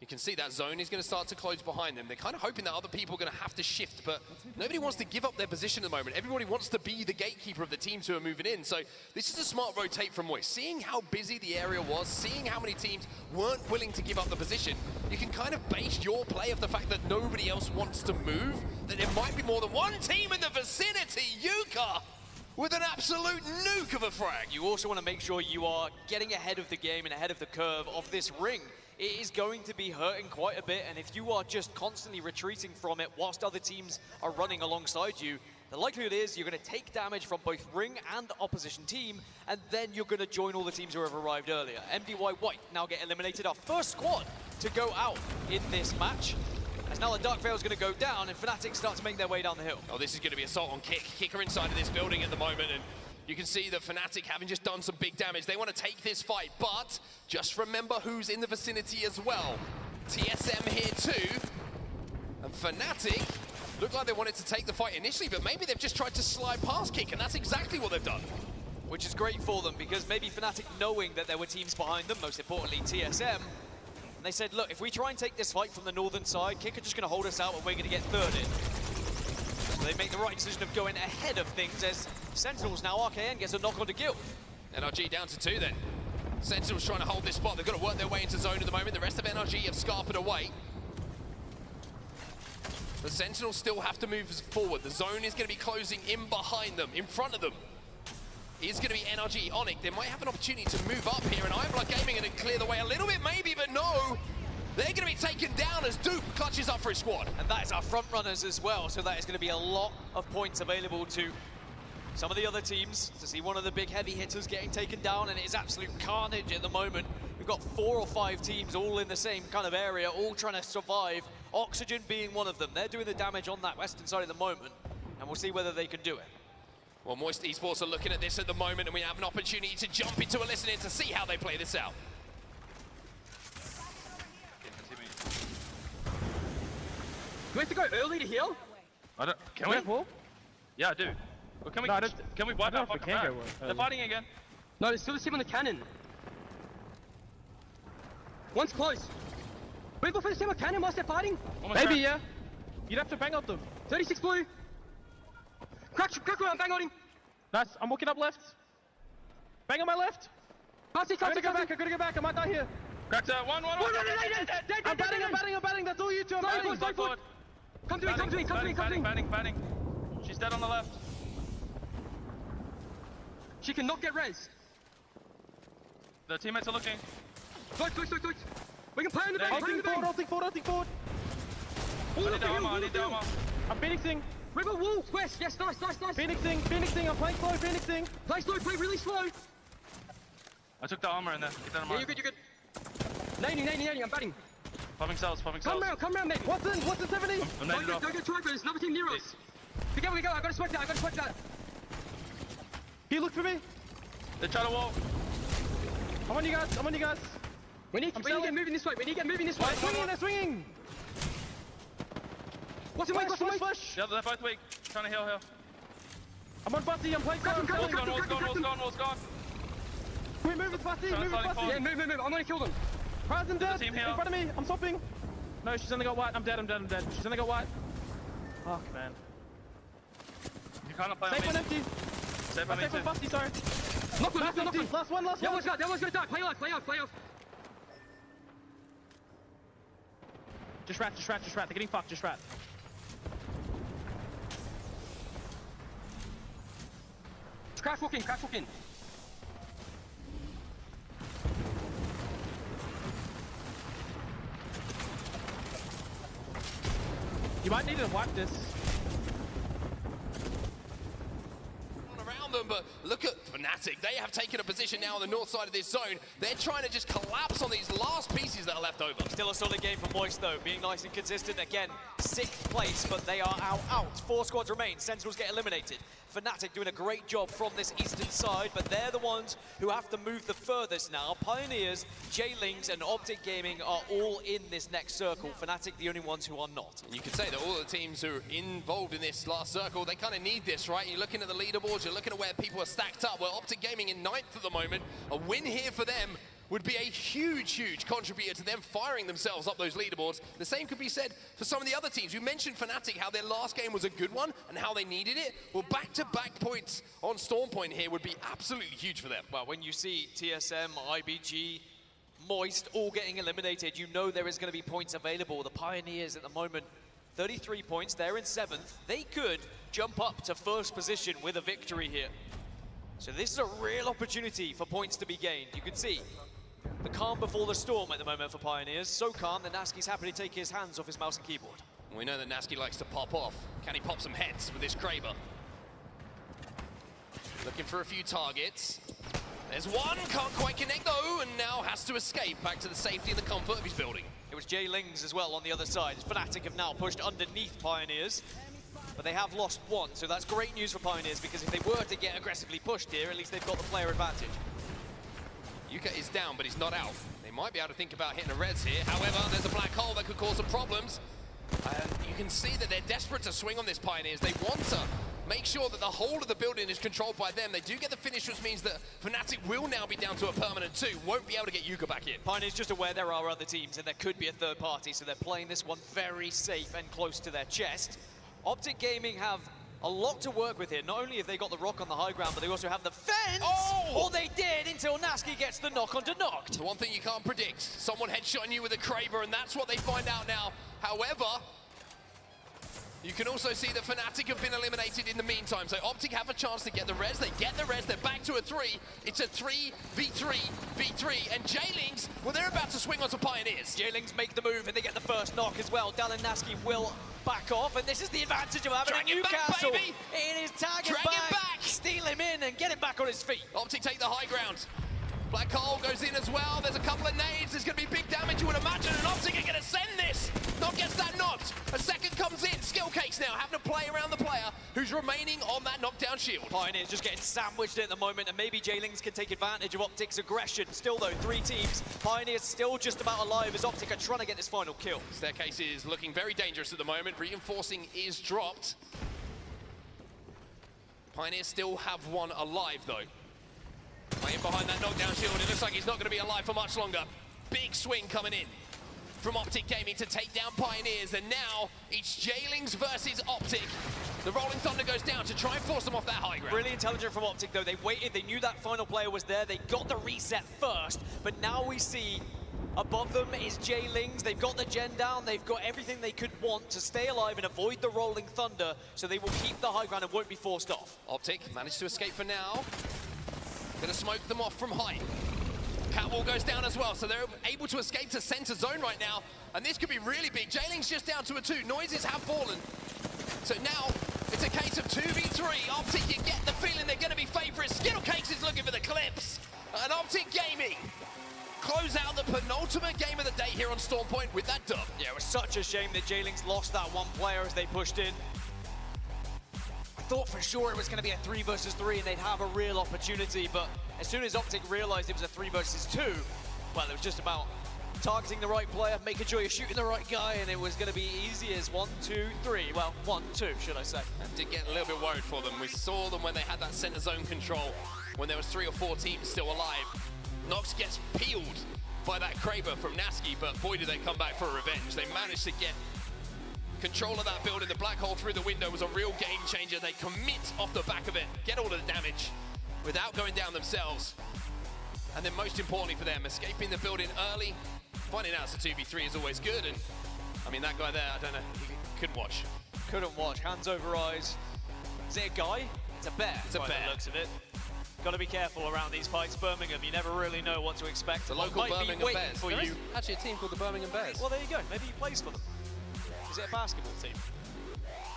You can see that zone is going to start to close behind them. They're kind of hoping that other people are going to have to shift, but nobody wants to give up their position at the moment. Everybody wants to be the gatekeeper of the teams who are moving in. So this is a smart rotate from Moist. Seeing how busy the area was, seeing how many teams weren't willing to give up the position, you can kind of base your play off the fact that nobody else wants to move, that there might be more than one team in the vicinity. Yuka with an absolute nuke of a frag. You also want to make sure you are getting ahead of the game and ahead of the curve of this ring. It is going to be hurting quite a bit, and if you are just constantly retreating from it whilst other teams are running alongside you, the likelihood is you're going to take damage from both ring and the opposition team, and then you're going to join all the teams who have arrived earlier. MDY White now get eliminated, our first squad to go out in this match. As now the Dark Veil is going to go down, and Fnatic start to make their way down the hill. Oh, this is going to be assault on Kick. Kicker inside of this building at the moment, and you can see that Fnatic having just done some big damage. They want to take this fight, but just remember who's in the vicinity as well. TSM here too, and Fnatic looked like they wanted to take the fight initially, but maybe they've just tried to slide past Kick, and that's exactly what they've done. Which is great for them, because maybe Fnatic, knowing that there were teams behind them, most importantly TSM, and they said, look, if we try and take this fight from the northern side, Kick are just going to hold us out and we're going to get third in. So they make the right decision of going ahead of things as Sentinels now, RKN gets a knock on to Gil. NRG down to 2 then. Sentinels trying to hold this spot. They've got to work their way into zone at the moment. The rest of NRG have scarpered away. The Sentinels still have to move forward. The zone is going to be closing in behind them, in front of them. Is going to be NRG, Onyx. They might have an opportunity to move up here, and Iron Blood Gaming are going to clear the way a little bit maybe, but no. They're going to be taken down as Duke clutches up for his squad. And that is our front runners as well, so that is going to be a lot of points available to some of the other teams to see one of the big heavy hitters getting taken down, and it is absolute carnage at the moment. We've got 4 or 5 teams all in the same kind of area, all trying to survive. Oxygen being one of them. They're doing the damage on that western side at the moment, and we'll see whether they can do it. Well, Moist Esports are looking at this at the moment, and we have an opportunity to jump into a listening to see how they play this out. Do we have to go early to heal? I don't. Can we? Yeah, I do. Well, can we? No, can we wipe out fucking back? They're fighting again. No, there's still a team on the cannon. One's close. We go for the team on cannon whilst they're fighting. Maybe, yeah. You'd have to bang up them. 36 blue. Crack around, bang on him. Nice. I'm walking up left. Bang on my left. I gotta go back. I might die here. Cracked out. One. I'm batting. That's all you two. I'm batting. Forward. Come to me. Batting. She's dead on the left. She cannot get res. The teammates are looking. Close. We can play in the back. I'll think forward. I need the armor. I'm Phoenixing. River Wolf, west. Yes, nice. Phoenixing. I'm playing slow. Phoenixing. Play slow, play really slow. I took the armor in there. Get that armor. Yeah, you're good. Nading, I'm batting. Popping cells. Come round, mate. What's in 70? Don't get too there's another team near us. We go. I gotta sweat that. Can you look for me? They're trying to wall. I'm on you guys. We need to get moving this way. They're swinging. What's the way? Yeah, they're both weak. Trying to heal. I'm on Bussy. I'm playing slow. Wall's gone. Can we move with Bussy? Yeah, move. I'm gonna kill them. Horizon dead. In front of me. I'm stopping. No, she's only got white. I'm dead. She's only got white. Fuck, man. You can't play on me. Empty. Safe on Bussy, sorry. Knock one. Last one. That one's gonna die. Play off. Just rat. They're getting fucked. Just rat. Crash walk in. You might need to wipe this. Around them, but look at Fnatic. They have taken a position now on the north side of this zone. They're trying to just collapse on these last pieces that are left over. Still a solid game for Moist though, being nice and consistent. Again, 6th place, but they are out. 4 squads remain. Sentinels get eliminated. Fnatic doing a great job from this eastern side, but they're the ones who have to move the furthest now. Pioneers, J-Lings, and Optic Gaming are all in this next circle. Fnatic the only ones who are not. And you could say that all the teams who are involved in this last circle, they kind of need this, right? You're looking at the leaderboards, you're looking at where people are stacked up. Well, Optic Gaming in 9th at the moment. A win here for them would be a huge, huge contributor to them firing themselves up those leaderboards. The same could be said for some of the other teams. You mentioned Fnatic, how their last game was a good one and how they needed it. Well, back-to-back points on Storm Point here would be absolutely huge for them. Well, when you see TSM, IBG, Moist all getting eliminated, you know there is going to be points available. The Pioneers at the moment, 33 points, they're in 7th. They could jump up to 1st position with a victory here. So this is a real opportunity for points to be gained. You can see the calm before the storm at the moment for Pioneers. So calm that Nasky's happy to take his hands off his mouse and keyboard. We know that Nasky likes to pop off. Can he pop some heads with this Kraber? Looking for a few targets. There's one, can't quite connect though, and now has to escape back to the safety and the comfort of his building. It was Jay Lings as well on the other side. Fnatic have now pushed underneath Pioneers, but they have lost one, so that's great news for Pioneers, because if they were to get aggressively pushed here, at least they've got the player advantage. Yuka is down, but he's not out. They might be able to think about hitting a res here. However, there's a black hole that could cause some problems. And you can see that they're desperate to swing on this Pioneers. They want to make sure that the whole of the building is controlled by them. They do get the finish, which means that Fnatic will now be down to a permanent 2. Won't be able to get Yuka back in. Pioneers just aware there are other teams and there could be a third party, so they're playing this one very safe and close to their chest. Optic Gaming have a lot to work with here. Not only have they got the rock on the high ground, but they also have the fence! Oh! Or they did until Nasky gets the knock onto knocked. The one thing you can't predict, someone headshotting you with a Kraber, and that's what they find out now. However, you can also see that Fnatic have been eliminated in the meantime, so Optic have a chance to get the res. They get the res, they're back to a 3. It's a 3v3v3, and J-Lings, well, they're about to swing onto Pioneers. J-Lings make the move, and they get the first knock as well. Dallin Nasky will back off, and this is the advantage of having a Newcastle. It is tag him back, steal him in, and get him back on his feet. Optic take the high ground. Black hole goes in as well. There's a couple of nades. There's going to be big damage, you would imagine, and Optic are going to send this. Knock gets that knocked. A second comes in. Skill Cakes now having to play around the player who's remaining on that knockdown shield. Pioneers just getting sandwiched at the moment, and maybe J-Lings can take advantage of Optic's aggression. Still though, 3 teams. Pioneers still just about alive as Optic are trying to get this final kill. Staircase is looking very dangerous at the moment. Reinforcing is dropped. Pioneers still have one alive though. Playing behind that knockdown shield, it looks like he's not going to be alive for much longer. Big swing coming in from Optic Gaming to take down Pioneers, and now it's J-Lings versus Optic. The Rolling Thunder goes down to try and force them off that high ground. Really intelligent from Optic though. They waited, they knew that final player was there, they got the reset first, but now we see above them is J-Lings. They've got the gen down, they've got everything they could want to stay alive and avoid the Rolling Thunder, so they will keep the high ground and won't be forced off. Optic managed to escape for now. Gonna smoke them off from height. Catwall goes down as well, so they're able to escape to center zone right now, and this could be really big. J-Lings just down to a 2. Noises have fallen. So now it's a case of 2v3. Optic, you get the feeling they're gonna be favorites. Skittle Cakes is looking for the clips. And Optic Gaming close out the penultimate game of the day here on Storm Point with that dub. Yeah, it was such a shame that J-Lings lost that one player as they pushed in. I thought for sure it was going to be a 3 versus 3 and they'd have a real opportunity, but as soon as Optic realized it was a 3 versus 2, well, it was just about targeting the right player, making sure you're shooting the right guy, and it was going to be easy as 1, 2, 3. Well, 1, 2, should I say. I did get a little bit worried for them. We saw them when they had that center zone control, when there was 3 or 4 teams still alive. Nox gets peeled by that Kraber from Nasky, but boy, did they come back for revenge. They managed to get control of that building. The black hole through the window was a real game changer. They commit off the back of it, get all of the damage without going down themselves. And then most importantly for them, escaping the building early. Finding out it's a 2v3 is always good. And I mean, that guy there, I don't know, he couldn't watch. Couldn't watch, hands over eyes. Is it a guy? It's a bear. It's a bear. By the looks of it. Got to be careful around these fights. Birmingham, you never really know what to expect. The local Birmingham Bears. For There you. is actually a team called the Birmingham Bears. Well, there you go. Maybe he plays for them. Is it a basketball team?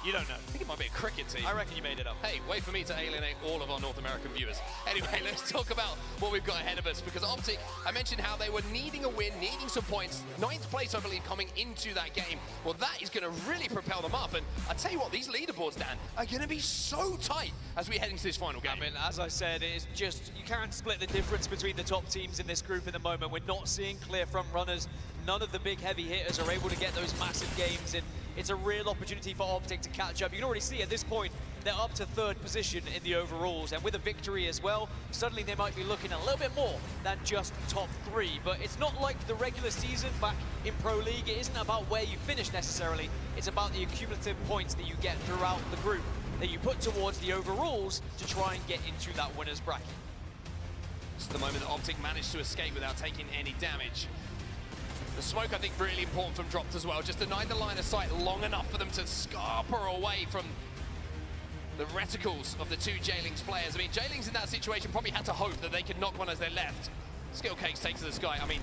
You don't know. I think it might be a cricket team. I reckon you made it up. Hey, wait for me to alienate all of our North American viewers. Anyway, let's talk about what we've got ahead of us, because Optic, I mentioned how they were needing a win, needing some points. 9th place, I believe, coming into that game. Well, that is going to really propel them up. And I tell you what, these leaderboards, Dan, are going to be so tight as we head into this final game. I mean, as I said, it is just, you can't split the difference between the top teams in this group at the moment. We're not seeing clear front runners. None of the big heavy hitters are able to get those massive games in it's a real opportunity for Optic to catch up. You can already see at this point, they're up to 3rd position in the overalls, and with a victory as well, suddenly they might be looking a little bit more than just top 3. But it's not like the regular season back in Pro League. It isn't about where you finish necessarily. It's about the accumulative points that you get throughout the group that you put towards the overalls to try and get into that winner's bracket. This is the moment that Optic managed to escape without taking any damage. The smoke, I think, really important from Dropped as well. Just denied the line of sight long enough for them to scarper away from the reticles of the 2 J-Lings players. I mean, J-Lings in that situation probably had to hope that they could knock one as they left. Skill Cakes takes to the sky. I mean,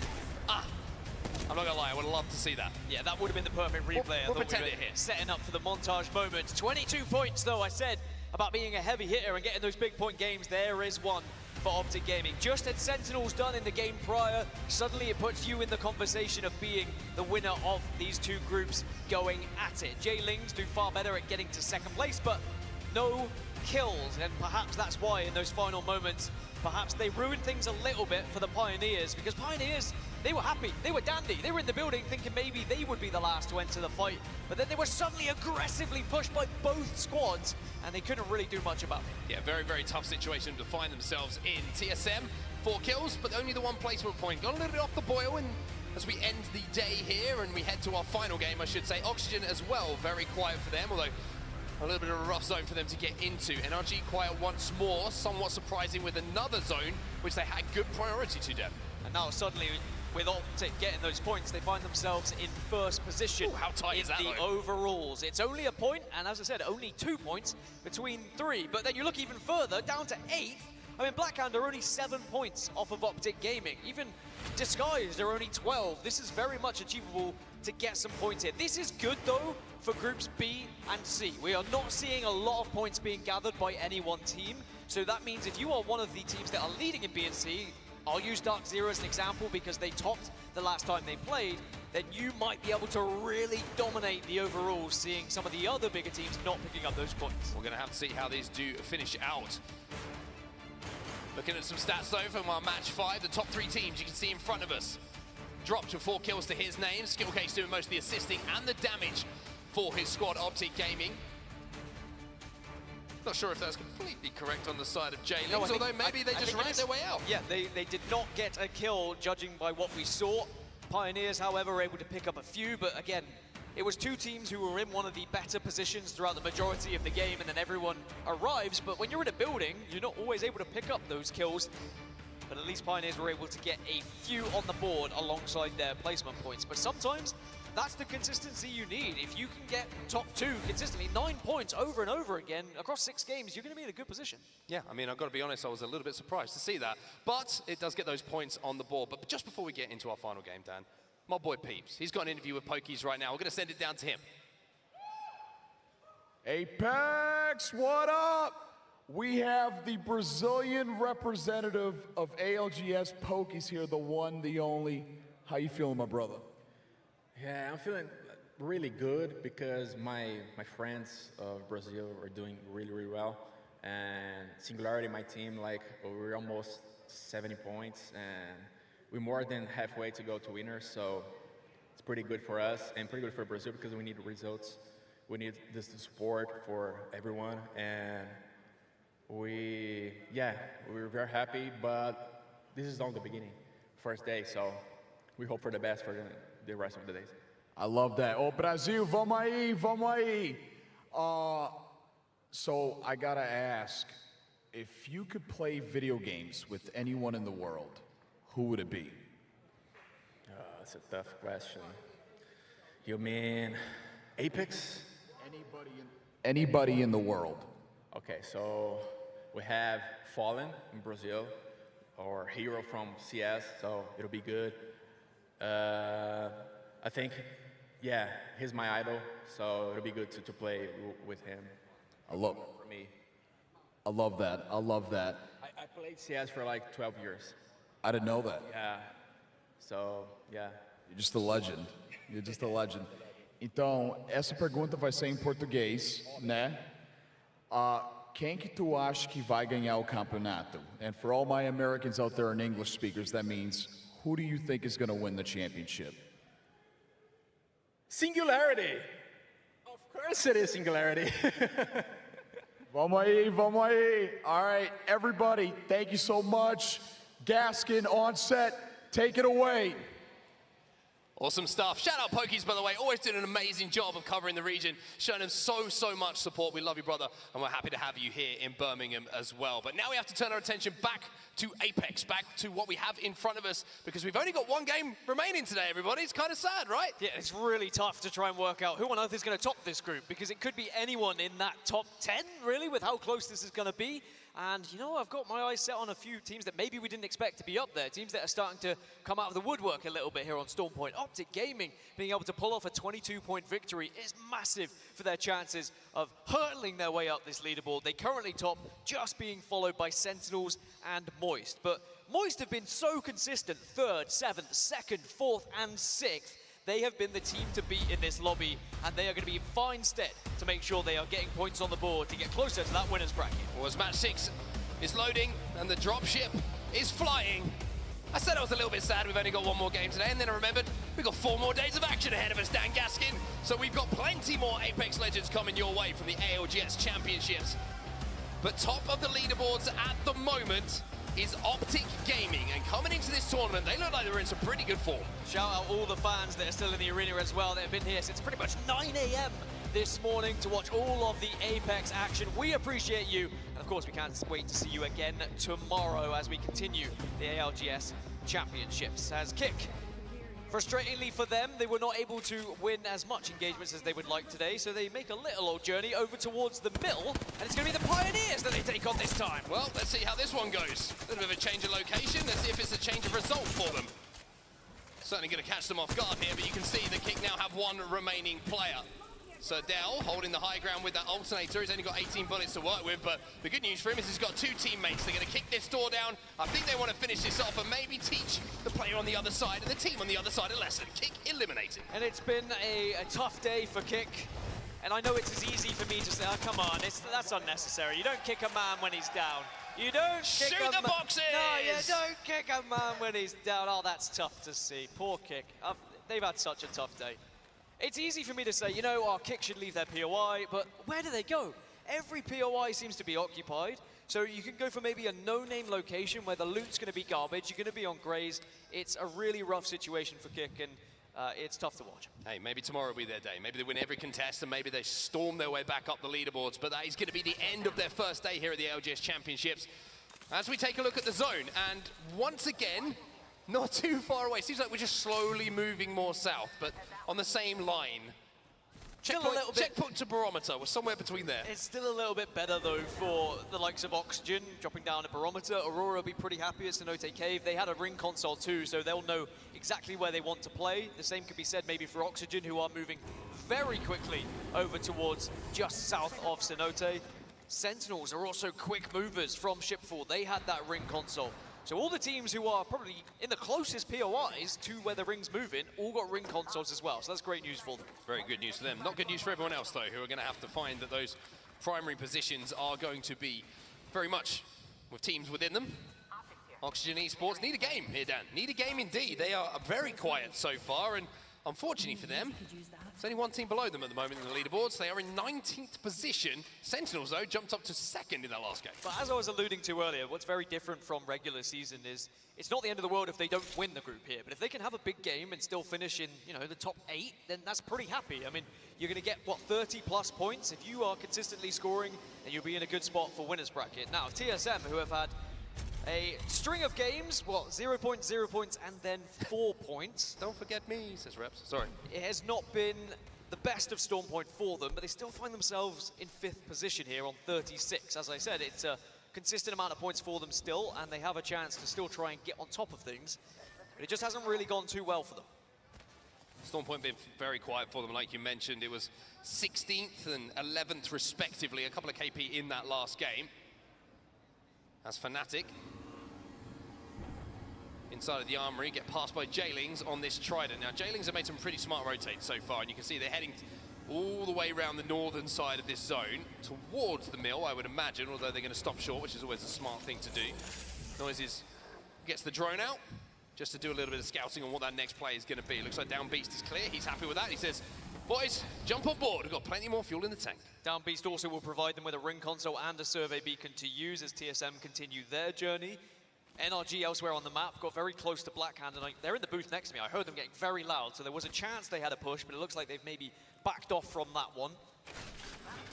I'm not gonna lie, I would love to see that. Yeah, that would have been the perfect replay. We'll pretend it here. Setting up for the montage moment. 22 points, though, I said about being a heavy hitter and getting those big point games. There is one for Optic Gaming. Just had Sentinels done in the game prior, suddenly it puts you in the conversation of being the winner of these 2 groups going at it. J-Lings do far better at getting to 2nd place, but no kills, and perhaps that's why in those final moments, perhaps they ruined things a little bit for the Pioneers, because Pioneers, they were happy, they were dandy, they were in the building thinking maybe they would be the last to enter the fight, but then they were suddenly aggressively pushed by both squads, and they couldn't really do much about it. Yeah, very, very tough situation to find themselves in. TSM, 4 kills, but only the 1 placement point. Got a little bit off the boil, and as we end the day here and we head to our final game, I should say, Oxygen as well, very quiet for them, although a little bit of a rough zone for them to get into. NRG quiet once more, somewhat surprising with another zone, which they had good priority to, Deb. And now suddenly, with Optic getting those points, they find themselves in 1st position. Ooh, how tight is that, in the overalls. It's only a point, and as I said, only 2 points between 3. But then you look even further, down to 8th. I mean, Blackhand are only 7 points off of Optic Gaming. Even Disguised are only 12. This is very much achievable to get some points here. This is good, though, for groups B and C. We are not seeing a lot of points being gathered by any one team. So that means if you are one of the teams that are leading in B and C, I'll use Dark Zero as an example because they topped the last time they played, then you might be able to really dominate the overall, seeing some of the other bigger teams not picking up those points. We're going to have to see how these do finish out. Looking at some stats though from our match 5, the top 3 teams you can see in front of us. Dropped with 4 kills to his name, Skill Case doing most of the assisting and the damage for his squad, Optic Gaming. Not sure if that's completely correct on the side of J-Lings, no, although maybe they just ran their way out. Yeah, they did not get a kill, judging by what we saw. Pioneers, however, were able to pick up a few, but again, it was 2 teams who were in one of the better positions throughout the majority of the game, and then everyone arrives. But when you're in a building, you're not always able to pick up those kills. But at least Pioneers were able to get a few on the board alongside their placement points. But sometimes, that's the consistency you need. If you can get top 2 consistently, 9 points over and over again across 6 games, you're going to be in a good position. Yeah, I mean, I've got to be honest, I was a little bit surprised to see that. But it does get those points on the board. But just before we get into our final game, Dan, my boy Peeps, he's got an interview with Pokies right now. We're going to send it down to him. Apex, what up? We have the Brazilian representative of ALGS, Pokies here, the one, the only. How you feeling, my brother? Yeah, I'm feeling really good because my friends of Brazil are doing really, really well. And Singularity, my team, like, we're almost 70 points, and we're more than halfway to go to winners, so it's pretty good for us and pretty good for Brazil because we need results. We need this support for everyone, and we're very happy, but this is only the beginning, first day, so we hope for the best for the rest of the days. I love that. Oh, Brasil, vamos aí, vamos aí. So I gotta ask, if you could play video games with anyone in the world, who would it be? That's a tough question. You mean Apex? Anybody in the world. Okay, so we have Fallen in Brazil, or Hero from CS, so it'll be good. I think, yeah, he's my idol, so it'll be good to play with him. I love that. I love that. I played CS for like 12 years. I didn't know that. Yeah. So, yeah. You're just a legend. You're just a legend. Então, essa pergunta vai ser em português, né? Quem que tu acha que vai ganhar o campeonato? And for all my Americans out there and English speakers, that means, who do you think is going to win the championship? Singularity! Of course it is Singularity. Vamos aí, vamos aí. All right, everybody, thank you so much. Gaskin on set, take it away. Awesome stuff. Shout out Pokies, by the way. Always doing an amazing job of covering the region, showing them so much support. We love you, brother, and we're happy to have you here in Birmingham as well. But now we have to turn our attention back to Apex, back to what we have in front of us, because we've only got one game remaining today, everybody. It's kind of sad, right? Yeah, it's really tough to try and work out who on earth is going to top this group, because it could be anyone in that top 10, really, with how close this is going to be. And, you know, I've got my eyes set on a few teams that maybe we didn't expect to be up there, teams that are starting to come out of the woodwork a little bit here on Stormpoint. Optic Gaming being able to pull off a 22-point victory is massive for their chances of hurtling their way up this leaderboard. They currently top, just being followed by Sentinels and Moist. But Moist have been so consistent, 3rd, 7th, 2nd, 4th, and 6th. They have been the team to beat in this lobby, and they are going to be in fine stead to make sure they are getting points on the board to get closer to that winner's bracket. Well, as match 6 is loading and the dropship is flying, I said I was a little bit sad we've only got one more game today, and then I remembered we've got 4 more days of action ahead of us, Dan Gaskin. So we've got plenty more Apex Legends coming your way from the ALGS Championships. But top of the leaderboards at the moment is Optic Gaming, and coming into this tournament, they look like they're in some pretty good form. Shout out all the fans that are still in the arena as well. They've been here since pretty much 9 a.m. this morning to watch all of the Apex action. We appreciate you, and of course we can't wait to see you again tomorrow as we continue the ALGS Championships. As Kick, frustratingly for them, they were not able to win as much engagements as they would like today, so they make a little old journey over towards the middle, and it's going to be the Pioneers that they take on this time. Well, let's see how this one goes. A little bit of a change of location. Let's see if it's a change of result for them. Certainly going to catch them off guard here, but you can see the Kick now have one remaining player. So Dell holding the high ground with that alternator. He's only got 18 bullets to work with, but the good news for him is he's got 2 teammates. They're going to kick this door down. I think they want to finish this off and maybe teach the player on the other side and the team on the other side a lesson. Kick eliminated. And it's been a tough day for Kick. And I know it's as easy for me to say, oh, come on, that's unnecessary. You don't kick a man when he's down. You don't kick Shoot the boxes! No, you don't kick a man when he's down. Oh, that's tough to see. Poor Kick. They've had such a tough day. It's easy for me to say, you know, our Kick should leave their POI, but where do they go? Every POI seems to be occupied, so you can go for maybe a no-name location where the loot's going to be garbage, you're going to be on Graze. It's a really rough situation for Kick, and it's tough to watch. Hey, maybe tomorrow will be their day. Maybe they win every contest, and maybe they storm their way back up the leaderboards, but that is going to be the end of their first day here at the LGS Championships. As we take a look at the zone, and once again, not too far away. Seems like we're just slowly moving more south, but on the same line. Checkpoint to Barometer, we're somewhere between there. It's still a little bit better, though, for the likes of Oxygen, dropping down at Barometer. Aurora will be pretty happy at Cenote Cave. They had a ring console, too, so they'll know exactly where they want to play. The same could be said maybe for Oxygen, who are moving very quickly over towards just south of Cenote. Sentinels are also quick movers from Shipfall. They had that ring console. So all the teams who are probably in the closest POIs to where the ring's moving all got ring consoles as well. So that's great news for them. Very good news for them. Not good news for everyone else, though, who are going to have to find that those primary positions are going to be very much with teams within them. Oxygen Esports need a game here, Dan. Need a game indeed. They are very quiet so far, and unfortunately for them, there's only one team below them at the moment in the leaderboards. They are in 19th position. Sentinels, though, jumped up to 2nd in that last game. But as I was alluding to earlier, what's very different from regular season is it's not the end of the world if they don't win the group here, but if they can have a big game and still finish in, you know, the top 8, then that's pretty happy. I mean, you're going to get, what, 30-plus points? If you are consistently scoring, then you'll be in a good spot for winner's bracket. Now, TSM, who have had a string of games, what, 0 points, 0 points, and then 4 points. Don't forget me, says Reps. Sorry. It has not been the best of Stormpoint for them, but they still find themselves in 5th position here on 36. As I said, it's a consistent amount of points for them still, and they have a chance to still try and get on top of things. But it just hasn't really gone too well for them. Stormpoint been very quiet for them, like you mentioned. It was 16th and 11th, respectively, a couple of KP in that last game. As Fnatic, inside of the armory, get passed by Jailings on this Trident. Now, Jailings have made some pretty smart rotates so far, and you can see they're heading all the way around the northern side of this zone towards the mill, I would imagine, although they're going to stop short, which is always a smart thing to do. Noises gets the drone out just to do a little bit of scouting on what that next play is going to be. Looks like Down Beast is clear. He's happy with that. He says, Boys, jump on board. We've got plenty more fuel in the tank. Down Beast also will provide them with a ring console and a survey beacon to use as TSM continue their journey. NRG elsewhere on the map got very close to Blackhand, and they're in the booth next to me. I heard them getting very loud, so there was a chance they had a push, but it looks like they've maybe backed off from that one.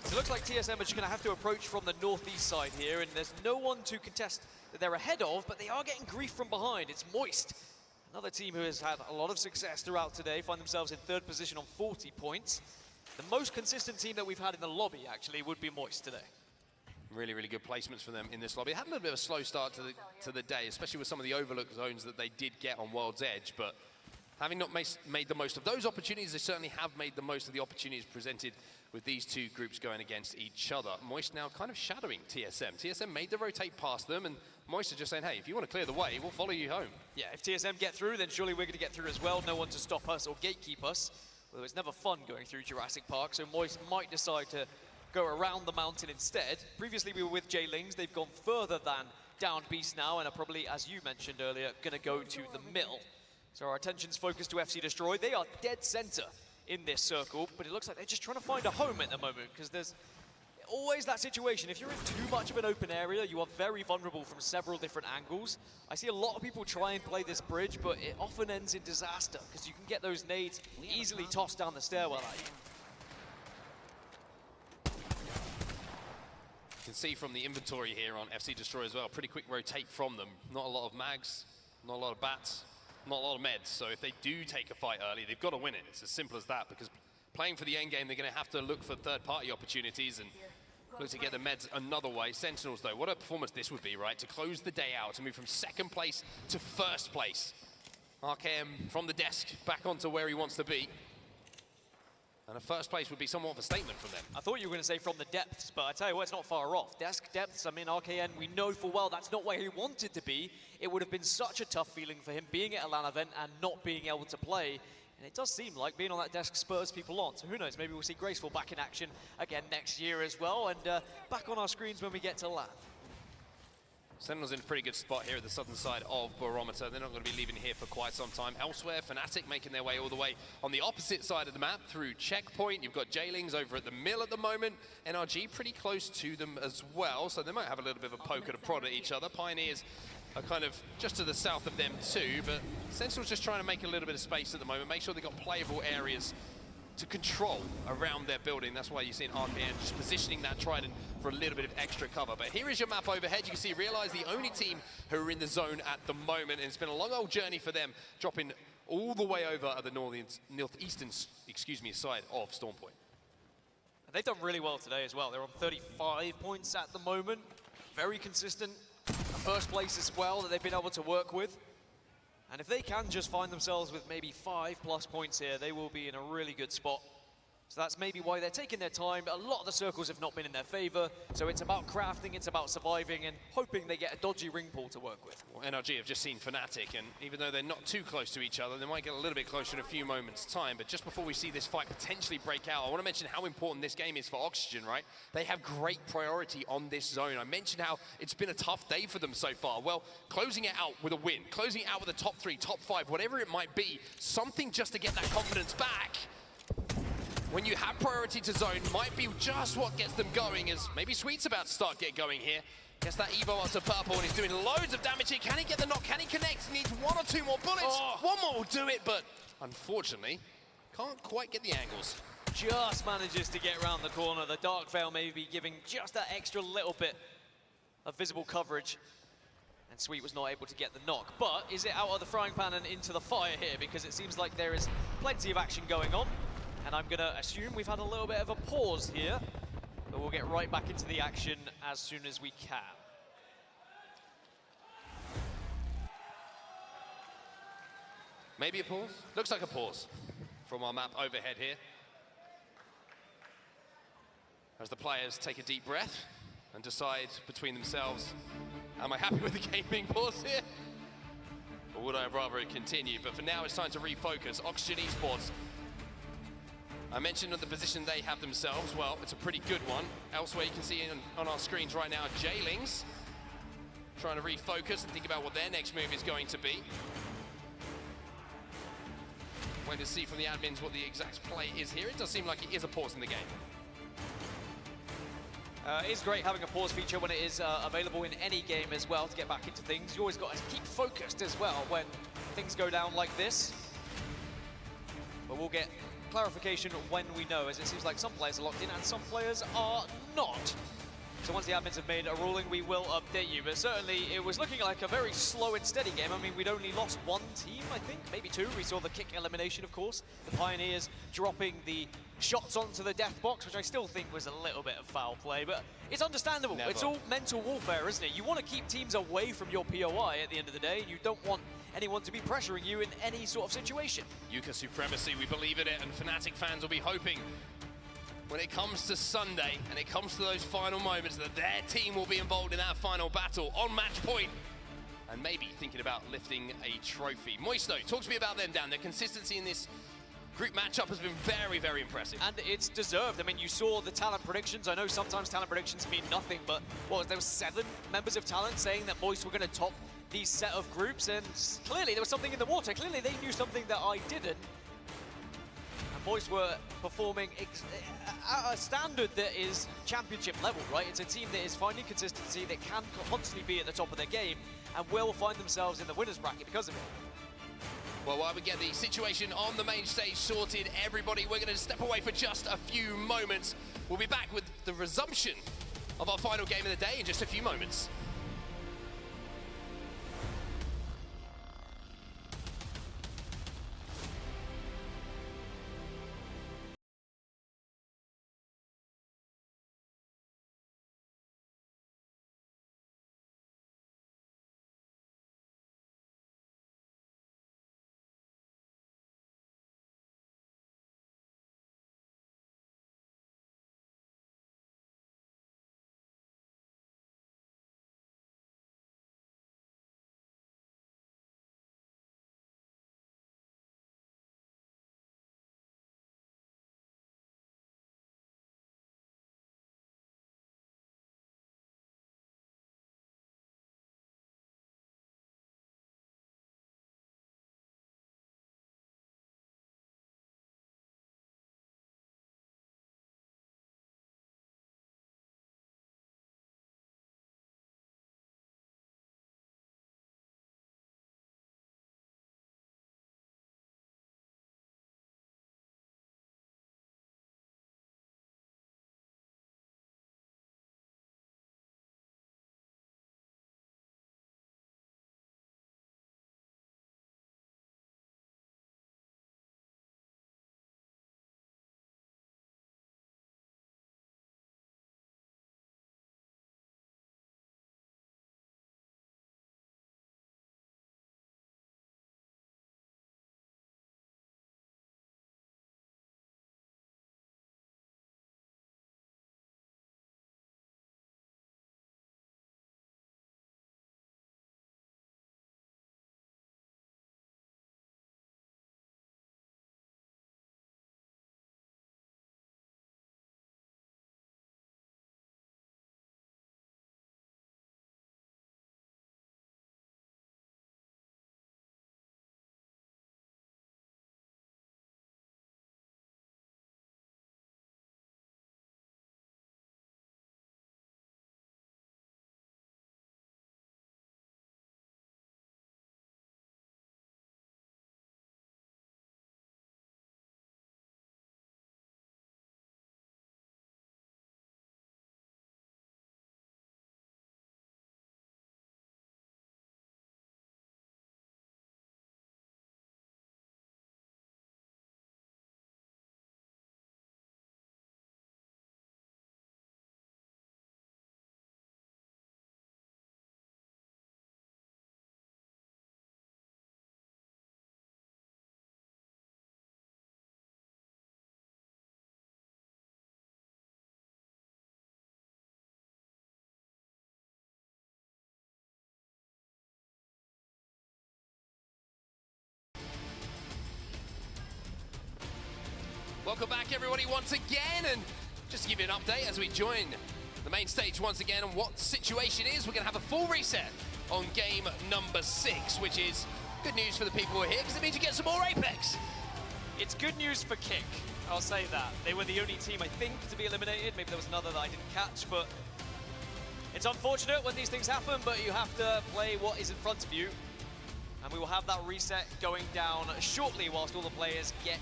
So it looks like TSM are just going to have to approach from the northeast side here, and there's no one to contest that they're ahead of, but they are getting grief from behind. It's Moist, another team who has had a lot of success throughout today, find themselves in third position on 40 points. The most consistent team that we've had in the lobby, actually, would be Moist today. Really, really good placements for them in this lobby. Had a little bit of a slow start to the day, especially with some of the overlook zones that they did get on World's Edge, but having not made the most of those opportunities, they certainly have made the most of the opportunities presented with these two groups going against each other. Moist now kind of shadowing TSM. TSM made the rotate past them, and Moist are just saying, hey, if you want to clear the way, we'll follow you home. Yeah, if TSM get through, then surely we're going to get through as well. No one to stop us or gatekeep us. Although it's never fun going through Jurassic Park, so Moist might decide to go around the mountain instead. Previously we were with J-Lings. They've gone further than Down Beast now and are probably, as you mentioned earlier, going to go to the mill. So our attention's focused to FC Destroy. They are dead center in this circle, but it looks like they're just trying to find a home at the moment, because there's always that situation. If you're in too much of an open area, you are very vulnerable from several different angles. I see a lot of people try and play this bridge, but it often ends in disaster, because you can get those nades easily tossed down the stairwell at you. You can see from the inventory here on FC Destroy as well, pretty quick rotate from them. Not a lot of mags, not a lot of bats, not a lot of meds. So if they do take a fight early, they've got to win it. It's as simple as that, because playing for the end game, they're going to have to look for third-party opportunities and look to get the meds another way. Sentinels, though, what a performance this would be, right? To close the day out, to move from second place to first place. RKM from the desk back onto where he wants to be. And a first place would be somewhat of a statement from them. I thought you were going to say from the depths, but I tell you what, it's not far off. Desk depths, I mean, RKN, we know full well that's not where he wanted to be. It would have been such a tough feeling for him being at a LAN event and not being able to play. And it does seem like being on that desk spurs people on. So who knows, maybe we'll see Graceful back in action again next year as well, and back on our screens when we get to LAN. Sentinel's in a pretty good spot here at the southern side of Barometer. They're not going to be leaving here for quite some time. Elsewhere, Fnatic making their way all the way on the opposite side of the map through Checkpoint. You've got J-Lings over at the mill at the moment. NRG pretty close to them as well, so they might have a little bit of a poke at a prod at each other. Pioneers are kind of just to the south of them too, but Sentinel's just trying to make a little bit of space at the moment, make sure they've got playable areas to control around their building. That's why you're seeing RKN just positioning that Trident for a little bit of extra cover. But here is your map overhead. You can see Realize the only team who are in the zone at the moment, and it's been a long old journey for them, dropping all the way over at the northeastern side of Stormpoint. They've done really well today as well. They're on 35 points at the moment. Very consistent. A first place as well that they've been able to work with. And if they can just find themselves with maybe 5+ points here, they will be in a really good spot. So that's maybe why they're taking their time. A lot of the circles have not been in their favor. So it's about crafting, it's about surviving, and hoping they get a dodgy ring pool to work with. Well, NRG have just seen Fnatic, and even though they're not too close to each other, they might get a little bit closer in a few moments' time. But just before we see this fight potentially break out, I want to mention how important this game is for Oxygen, right? They have great priority on this zone. I mentioned how it's been a tough day for them so far. Well, closing it out with a win, closing it out with a top 3, top 5, whatever it might be, something just to get that confidence back. When you have priority to zone, might be just what gets them going, as maybe Sweet's about to get going here. Gets that Evo up to purple, and he's doing loads of damage here. Can he get the knock? Can he connect? He needs 1 or 2 more bullets. Oh. One more will do it, but unfortunately, can't quite get the angles. Just manages to get around the corner. The Dark Veil maybe giving just that extra little bit of visible coverage. And Sweet was not able to get the knock. But is it out of the frying pan and into the fire here? Because it seems like there is plenty of action going on. And I'm going to assume we've had a little bit of a pause here, but we'll get right back into the action as soon as we can. Maybe a pause? Looks like a pause from our map overhead here. As the players take a deep breath and decide between themselves, am I happy with the game being paused here? Or would I have rather it continue? But for now, it's time to refocus. Oxygen Esports. I mentioned the position they have themselves. Well, it's a pretty good one. Elsewhere, you can see on our screens right now, J-Lings trying to refocus and think about what their next move is going to be. Wait to see from the admins what the exact play is here. It does seem like it is a pause in the game. It's great having a pause feature when it is available in any game as well to get back into things. You always got to keep focused as well when things go down like this. But we'll get clarification when we know, as it seems like some players are locked in and some players are not. So once the admins have made a ruling, we will update you. But certainly, it was looking like a very slow and steady game. I mean, we'd only lost one team, I think, maybe two. We saw the kick elimination, of course. The Pioneers dropping the shots onto the death box, which I still think was a little bit of foul play. But it's understandable. Never. It's all mental warfare, isn't it? You want to keep teams away from your POI at the end of the day. You don't want anyone to be pressuring you in any sort of situation. Yuka supremacy, we believe in it, and Fnatic fans will be hoping when it comes to Sunday and it comes to those final moments that their team will be involved in that final battle on match point and maybe thinking about lifting a trophy. Moisto, talk to me about them, Dan. Their consistency in this group matchup has been very, very impressive. And it's deserved. I mean, you saw the talent predictions. I know sometimes talent predictions mean nothing, but there were 7 members of talent saying that Moist were going to top these set of groups, and clearly there was something in the water. Clearly they knew something that I didn't. And Moist were performing at a standard that is championship level, right? It's a team that is finding consistency, that can constantly be at the top of their game, and will find themselves in the winner's bracket because of it. Well, while we get the situation on the main stage sorted, everybody, we're going to step away for just a few moments. We'll be back with the resumption of our final game of the day in just a few moments. Welcome back, everybody, once again, and just to give you an update as we join the main stage once again on what the situation is, we're going to have a full reset on game number 6, which is good news for the people who are here, because it means you get some more Apex. It's good news for Kick, I'll say that. They were the only team, I think, to be eliminated. Maybe there was another that I didn't catch, but it's unfortunate when these things happen, but you have to play what is in front of you. And we will have that reset going down shortly whilst all the players get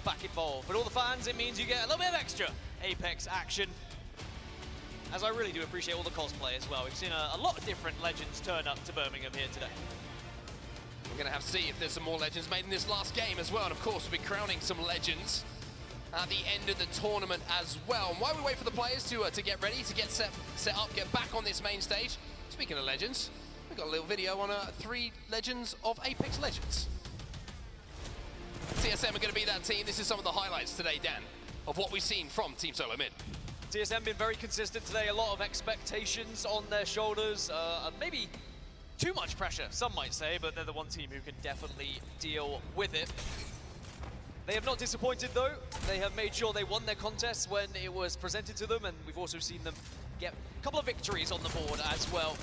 back involved. But all the fans, it means you get a little bit of extra Apex action. As I really do appreciate all the cosplay as well. We've seen a lot of different legends turn up to Birmingham here today. We're going to have to see if there's some more legends made in this last game as well. And of course, we'll be crowning some legends at the end of the tournament as well. And while we wait for the players to get ready, to get set up, get back on this main stage, speaking of legends, we've got a little video on 3 legends of Apex Legends. TSM are going to be that team. This is some of the highlights today, Dan, of what we've seen from Team Solo Mid. TSM been very consistent today. A lot of expectations on their shoulders. Maybe too much pressure, some might say, but they're the one team who can definitely deal with it. They have not disappointed, though. They have made sure they won their contests when it was presented to them, and we've also seen them get a couple of victories on the board as well.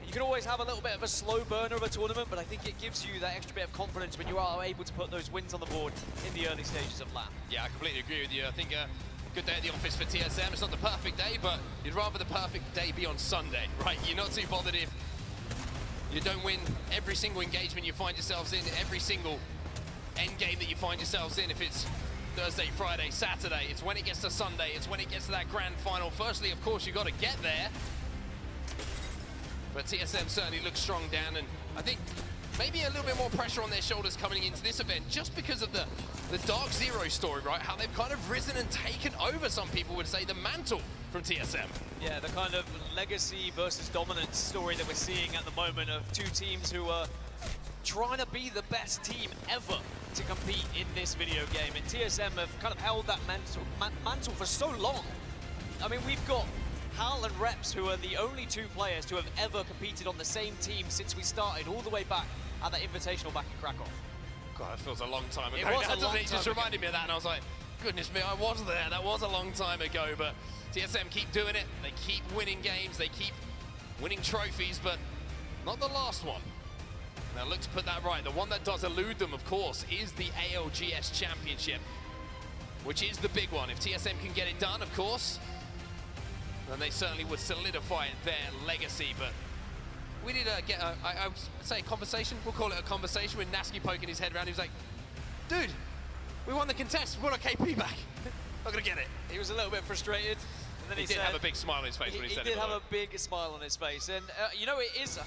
You can always have a little bit of a slow burner of a tournament, but I think it gives you that extra bit of confidence when you are able to put those wins on the board in the early stages of LAN. Yeah, I completely agree with you. I think good day at the office for TSM. It's not the perfect day, but you'd rather the perfect day be on Sunday, right? You're not too bothered if you don't win every single engagement you find yourselves in, every single end game that you find yourselves in, if it's Thursday, Friday, Saturday. It's when it gets to Sunday, it's when it gets to that grand final. Firstly, of course, you've got to get there. But TSM certainly looks strong, Dan, and I think maybe a little bit more pressure on their shoulders coming into this event just because of the Dark Zero story, right? How they've kind of risen and taken over, some people would say, the mantle from TSM. Yeah, the kind of legacy versus dominance story that we're seeing at the moment of 2 teams who are trying to be the best team ever to compete in this video game. And TSM have kind of held that mantle for so long. I mean, we've got Hal and Reps, who are the only 2 players to have ever competed on the same team since we started, all the way back at that Invitational back in Krakow. God, that feels a long time ago. It was a long time It just reminded me of that, and I was like, goodness me, I was there. That was a long time ago, but TSM keep doing it. They keep winning games. They keep winning trophies, but not the last one. Now look to put that right. The one that does elude them, of course, is the ALGS Championship, which is the big one. If TSM can get it done, of course, then they certainly would solidify their legacy. But we did get I would say a conversation. We'll call it a conversation with Nasky poking his head around. He was like, dude, we won the contest. We want our KP back. Not gonna get it. He was a little bit frustrated. And then he did have a big smile on his face when he said it. He did have a big smile on his face. And, you know, it is...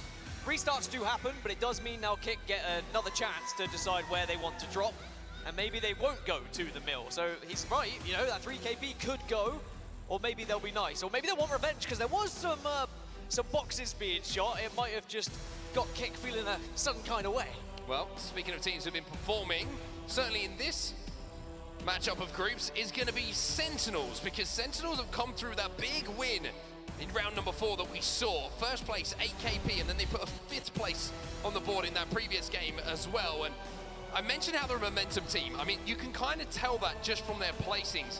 restarts do happen, but it does mean now Kick get another chance to decide where they want to drop. And maybe they won't go to the mill. So he's right, you know, that 3KP could go. Or maybe they'll be nice. Or maybe they'll want revenge, because there was some boxes being shot. It might have just got Kick feeling a certain kind of way. Well, speaking of teams who've been performing, certainly in this matchup of groups is going to be Sentinels, because Sentinels have come through that big win in round number 4 that we saw. First place, 8KP, and then they put a 5th place on the board in that previous game as well. And I mentioned how they're a momentum team. I mean, you can kind of tell that just from their placings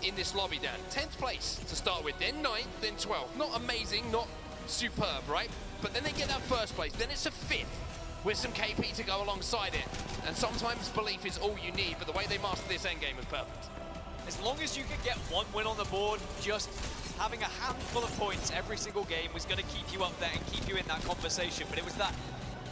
in this lobby, Dan. 10th place to start with, then 9th, then 12th. Not amazing, not superb, right? But then they get that first place, then it's a 5th with some KP to go alongside it. And sometimes belief is all you need, but the way they mastered this endgame was perfect. As long as you could get 1 win on the board, just having a handful of points every single game was going to keep you up there and keep you in that conversation. But it was that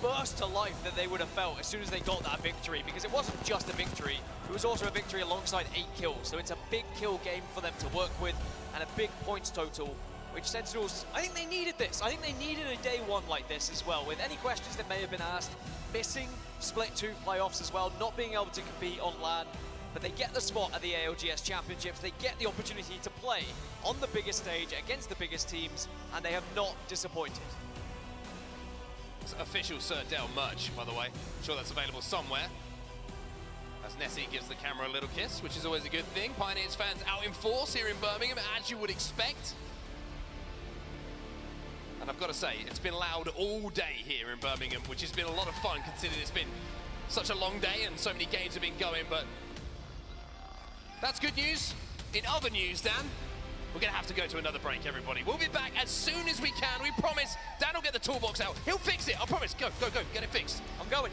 burst to life that they would have felt as soon as they got that victory, because it wasn't just a victory, it was also a victory alongside 8 kills. So it's a big kill game for them to work with and a big points total, which Sentinels, I think they needed this. I think they needed a day 1 like this as well, with any questions that may have been asked, missing Split 2 playoffs as well, not being able to compete on LAN. But they get the spot at the ALGS Championships, they get the opportunity to play on the biggest stage against the biggest teams, and they have not disappointed. It's official Sir Dell merch, by the way. I'm sure that's available somewhere. As Nessie gives the camera a little kiss, which is always a good thing. Pioneers fans out in force here in Birmingham, as you would expect. And I've got to say, it's been loud all day here in Birmingham, which has been a lot of fun considering it's been such a long day and so many games have been going, but that's good news. In other news, Dan, we're going to have to go to another break, everybody. We'll be back as soon as we can. We promise. Dan will get the toolbox out. He'll fix it. I promise. Go, go, go. Get it fixed. I'm going.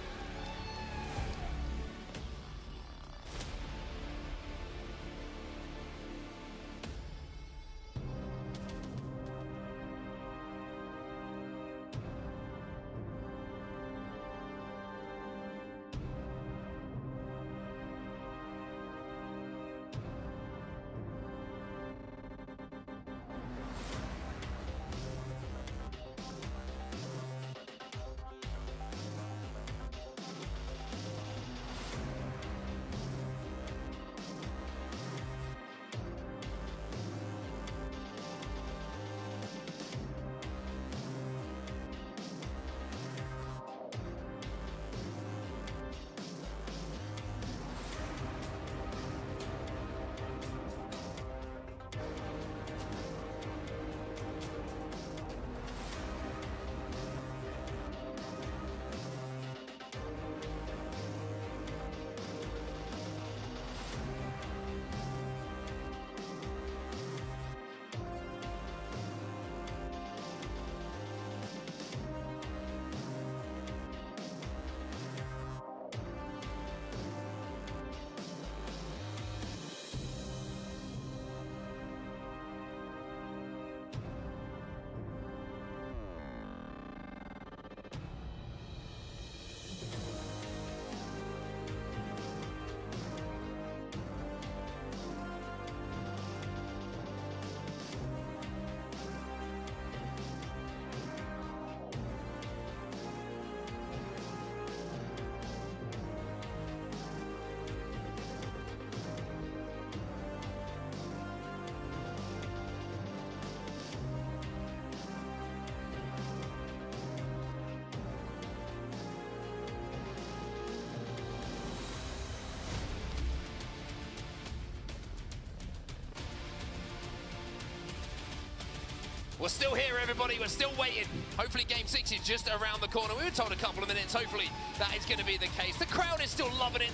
We're still here, everybody. We're still waiting. Hopefully Game 6 is just around the corner. We were told a couple of minutes. Hopefully that is going to be the case. The crowd is still loving it.